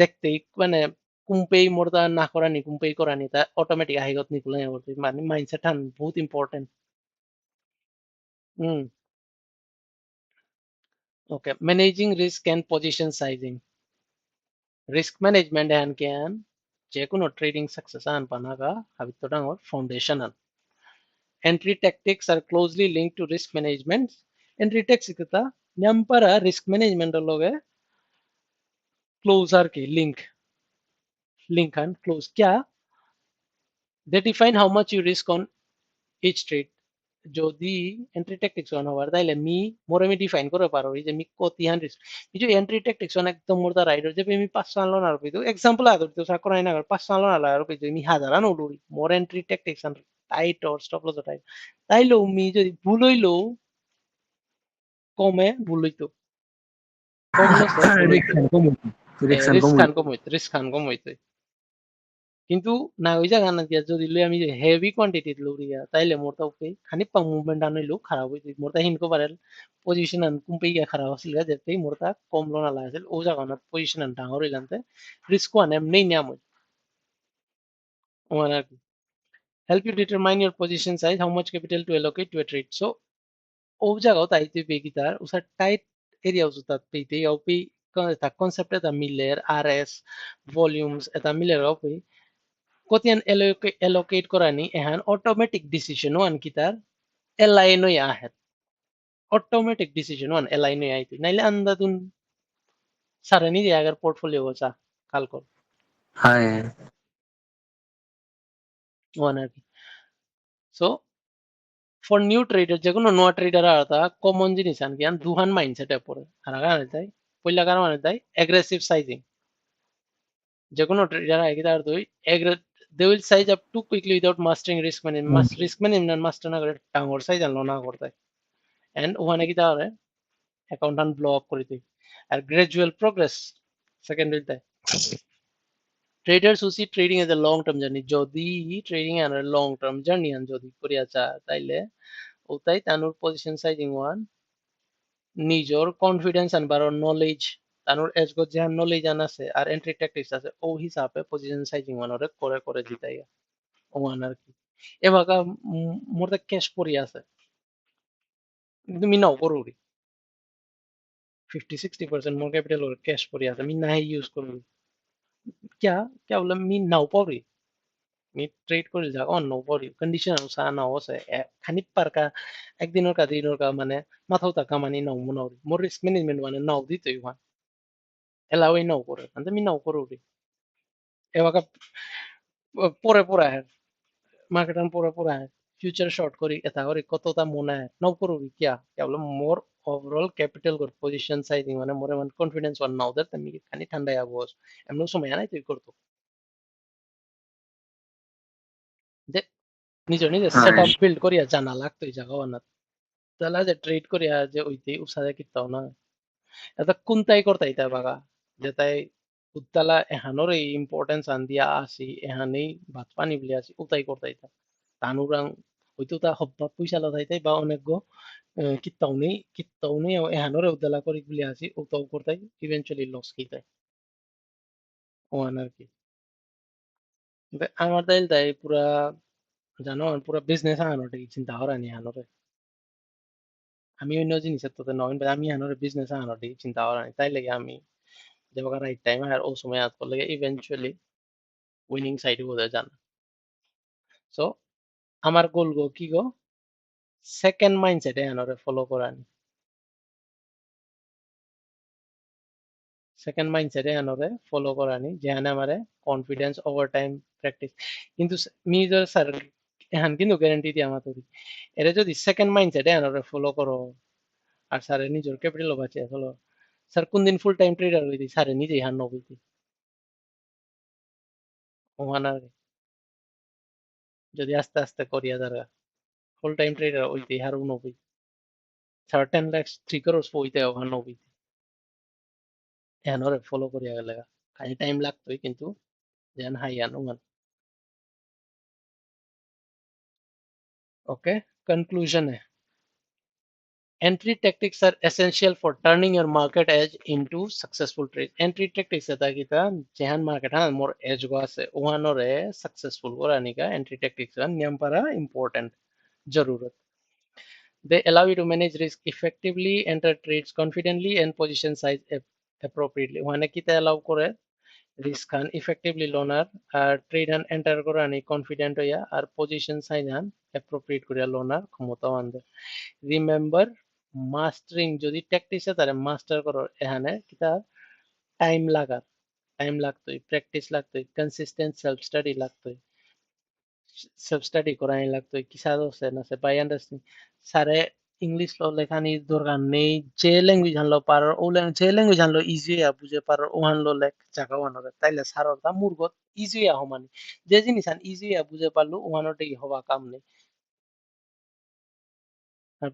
দেখতেই মানে কুম্পেই মোরদা না করানি কুম্পেই করানি তা অটোমেটিক আহিগত নিকুলে করতে মানে মাইন্ডসেট হান বহুত important hmm okay managing risk and position sizing risk management হ্যান ক্যান যে কোনো ট্রেডিং সাকসেস আন পানাগা হাবিত ডাঙর ফাউন্ডেশন আন Entry tactics are closely linked to risk management. Entry tactics kita nyampara risk management loge close arki link and close kya they define how much you risk on each trade যদি এন্ট্রি ট্যাকটিক্স অন হওয়ার তাইলে মোরে মি ডিফাইন করে পারো যে মি কতি হান রিস্ক যে এন্ট্রি ট্যাকটিক্স অন একদম মোর দা রাইডার যে মি 500 আলো না রুপি তো এক্সাম্পল আদর তো সাকর আইনা 500 আলো না রুপি যে মি হাজার আনো উড়ি মোর entry tactics on tight or stop loss tight তাইলো মি যদি ভুল হইলো কমে ভুল হইতো কম লসে ভুল হইতো রিকশন কম রিস্ক খান কম হইতো কিন্তু না ওই জায়গা না দিয়া যদি লই আমি হেভি কোয়ান্টিটি লউরিয়া তাইলে মোর তা উপে খানিক পা মুভমেন্ট আনইলো খারাপ হইতো মোর তা হিনকো পারেল পজিশন আন কুম্পে গিয়া খারাপ আছিল যেতে মোর তা কম লোনা লাগছিল ও জায়গা না পজিশন আন ডাঙর হইলান্তে রিস্ক ওয়ান এমনি নিয়াম হই one help you determine your position size how much capital to allocate to a trade so ও জায়গাও তাইতে পেগিতার উসার টাইট এরিয়া উসার পেইতে অপি তা কনসেপ্ট এটা মিলের আরএস ভলিউমস এটা মিলের অপি কতিয়ান allocate করani এহান অটোমেটিক ডিসিশন ওয়ান কিতার এলাইন হই আহে অটোমেটিক ডিসিশন ওয়ান এলাইন হই আইতে নাইলে আন্দাদুন सारे नहीं दिया अगर पोर्टफोलियो को चा काल को हाय वन है सो ফর নিউ ট্রেডার যে কোনো নোয়া ট্রেডার আলাদা কমন জিনিস আনকি আন দুহান মাইন্ডসেটে পড়ে আর আগে তাই পয়লা কারণ মানে তাই অ্যাগ্রেসিভ সাইজিং যে কোনো ট্রেডার আগে তার দুই they will size up too quickly without mastering risk management risk management master না করে টাঙ্গর সাইজ আনলো না করতে এন্ড ওখানে কি তাহলে অ্যাকাউন্ট ব্লক করে দিই আর গ্রাজুয়াল প্রোগ্রেস সেকেন্ড হইতে traders who see trading as a long term journey যদি ট্রেডিং এর লং টার্ম জার্নি আন যদি করিয়া চা তাইলে ওটাই তানোর পজিশন সাইজিং ওয়ান নিজৰ কনফিডেন্স আনবাৰ নলেজ তানোর এজগত যে নলেজ আন আছে আর এন্ট্রি ট্যাকটিক্স আছে ও হিসাবে পজিশন সাইজিং ওয়ানরে করে জিতাই ওয়ান আর কি এবাকা মোর তা ক্যাশ পড়ি আছে কিন্তু মি নাও করুরি 50-60% মোর ক্যাপিটাল ওর ক্যাশ পড়ি আছে মি নাই ইউজ করুরি क्या बोला মি নাও পড়ি মি ট্রেড করে যা অন নাও পড়ি কন্ডিশন অনুসার নাও আছে খানি পারকা একদিনের কা দিনের কা মানে মাথাও তা কামানি নাও মনাওরি মোর রিস্ক ম্যানেজমেন্ট মানে নাও দিতই ওয়ান এলাওই নাও করে আন্তে মি নাও করুরি এবাকা pura marketan pura future short kori eta kori kotota mona now koro kya bolo more overall capital kor position sizing মানে more man confidence one now that আমি খানি ঠান্ডায় আবহাওয়া এমন সময় নাই তুই করতো যে নিজে নিজে সেট হায় আপ বিল্ড করিয়া জানা লাগতো এই জায়গা বানা তাহলে যে ট্রেড করিয়া যে ওইতে উসাদে কিতাও না এটা কোনটাই করতে ইতা বাগা যে তাই উত্তালা এহানোর এই ইম্পর্টেন্স আন দিয়া আসি এহানেই ভাত পানি বলে আসি উতাই করতে ইতা তানুরাং হয়তো তা হব্বা পয়সা লদাইতাই বা অনেক কিত্তাউনি এহানোরে উদ্দালা করি বলে আসি উতাও করতাই ইভেন্চুয়ালি লস খেতাই ওয়ান আর কি আমার তাই পুরা জানো পুরা বিজনেস আনোটে চিন্তা করা নি আনোরে আমি অন্য জিনিসের তো নয় আমি আনোরে বিজনেস আনোটে চিন্তা করা নি তাই লাগে আমি जब अगर राइट टाइम है और उस समय आपको लगे इवेंचुअली উইনিং সাইড বোঝা যান সো আমার গোল গো কি গো সেকেন্ড মাইন্ডসেটে আনোরে ফলো করানি সেকেন্ড মাইন্ডসেটে আনোরে ফলো করানি যেখানে আমারে কনফিডেন্স ওভার টাইম প্র্যাকটিস কিন্তু মি যদি স্যার এখান কিন্তু গ্যারান্টি দিয়ে আমার তৈরি এটা যদি সেকেন্ড মাইন্ডসেটে আনোরে ফলো করো আর স্যারের নিজের ক্যাপিটালও বাঁচিয়ে ফলো স্যার কোন দিন ফুল টাইম ট্রেডার হইতি স্যারে নিজেই হার নবইতি ওখানে যদি আস্তে আস্তে করিয়া যারা ফুল টাইম ট্রেডার হইতি হার নবই স্যার 10 lakhs 3 crores হইতে ওখানে নবই এহানোরে ফলো করিয়া গেলে খালি টাইম লাগতোই কিন্তু যেন হাই আনো ओके कंक्लूजन है entry tactics are essential for turning your market edge into successful trade entry tactics এটা কিতা যেহান মার্কেট হ্যাঁ মোর এজ গো আছে ওহানরে সাকসেসফুল করা নিকা entry tactics নিয়ম পারা ইম্পর্টেন্ট জরুরত they allow you to manage risk effectively enter trades confidently and position size appropriately ওহানে কিতা allow করে risk খান effectively লোনার আর ট্রেড হান এন্টার করা নি কনফিডেন্ট হইয়া আর পজিশন সাইজ হান অ্যাপ্রোপ্রিয়েট করিয়া লোনার ক্ষমতা আনবে রিমেম্বার মাস্টারিং যদি ট্যাকটিক্সে তারে মাস্টার করো এখানে কিতা টাইম লাগতোই প্র্যাকটিস লাগতোই কনসিস্টেন্ট সেলফ স্টাডি করাই লাগতোই কিসা আছে না সে বাই আন্ডারস্ট্যান্ডিং সারে ইংলিশ লো লেখানি দরকার নেই যে ল্যাঙ্গুয়েজ হানলো পারো ও যে ল্যাঙ্গুয়েজ হানলো ইজি বুঝে পারো ও হানলো লেখ জায়গা ওয়ানোরে তাইলে সারর দা মুরগত ইজি হমানি যে জিনিস হান ইজি বুঝে পারলো ওহানোটাই হওয়া কাম নেই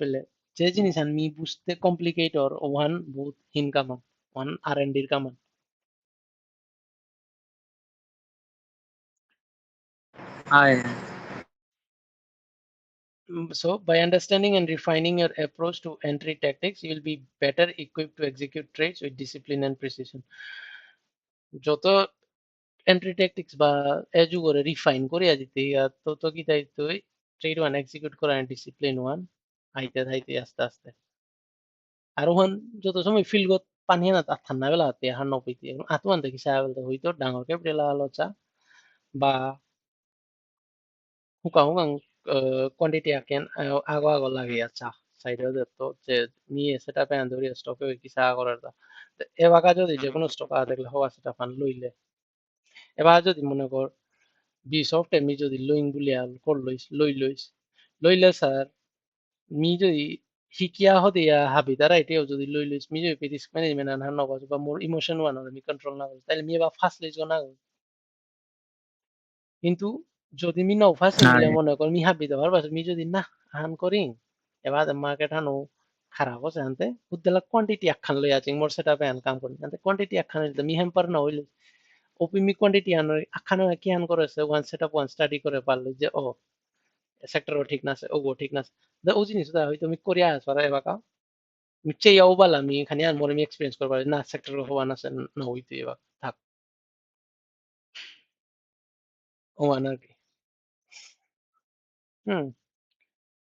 পেলে যে জিনিস আমি বুঝতে কমপ্লিকেটর ওয়ান বহুত হিন কামান ওয়ান আর এন্ড ডির কামান হায় so by understanding and refining your approach to entry tactics you will be better equipped to execute trades with discipline and precision যত এন্ট্রি ট্যাকটিক্স বা এজু করে রিফাইন করিয়া দিতে তত কি দায়িত্ব ট্রেড ওয়ান এক্সিকিউট করা ডিসিপ্লিন ওয়ান আইতে আস্তে আস্তে আর ওখান যত সময় ফিল্ডত পানী না ঠান্ডা বেলা হাতে হার নপইতে আতুয়ান দেখি চাহ বলতে হইতো ডাঙর ক্যাপিটেল আলোচা বা হুকা হুকাং কোয়ান্টিটি আকেন আগো আগো লাগে চা সাইডেও দেখতো যে নিয়ে সেটা প্যান ধরে স্টকে কি চা করার দা এবাকা যদি যে কোনো স্টক দেখলে হওয়া সেটা ফান লইলে এবার যদি মনে কর বিশফ মি যদি লইং বুলি কর লইস লইলে স্যার মি যদি শিকিয়া হদিয়া হাবি তারা এটাও যদি লই লইস মি যদি রিস্ক ম্যানেজমেন্ট আনহার নগজ বা মোর ইমোশন ওয়ান মি কন্ট্রোল না করি তাহলে মি এবার ফার্স্ট লইস না কিন্তু যদি মি নৌ ফার্স্ট Nah, মিলে মনে কর মি হাবি দেওয়ার পাশে মি যদি না হান করি এবার মার্কেট হানো খারাপ আছে আনতে উদ্দেলা কোয়ান্টিটি একখান লই আছে মোর সেটা আন কাম করি আনতে কোয়ান্টিটি একখান হইলে মি হেম্পার না হইলে ওপি মি কোয়ান্টিটি আন আখানো কি আন করেছে ওয়ান সেটআপ ওয়ান স্টাডি করে পারলে যে ও সেক্টরও ঠিক না আছে ওগো ঠিক না আছে ও জিনিসটা হয়তো আমি করিয়া আসবার এবার মিচ্ছে ইয়াও বালা আমি এখানে আর মোর আমি এক্সপেরিয়েন্স করবার না সেক্টর হওয়া না না হইতে এবার থাক ও আর কি হুম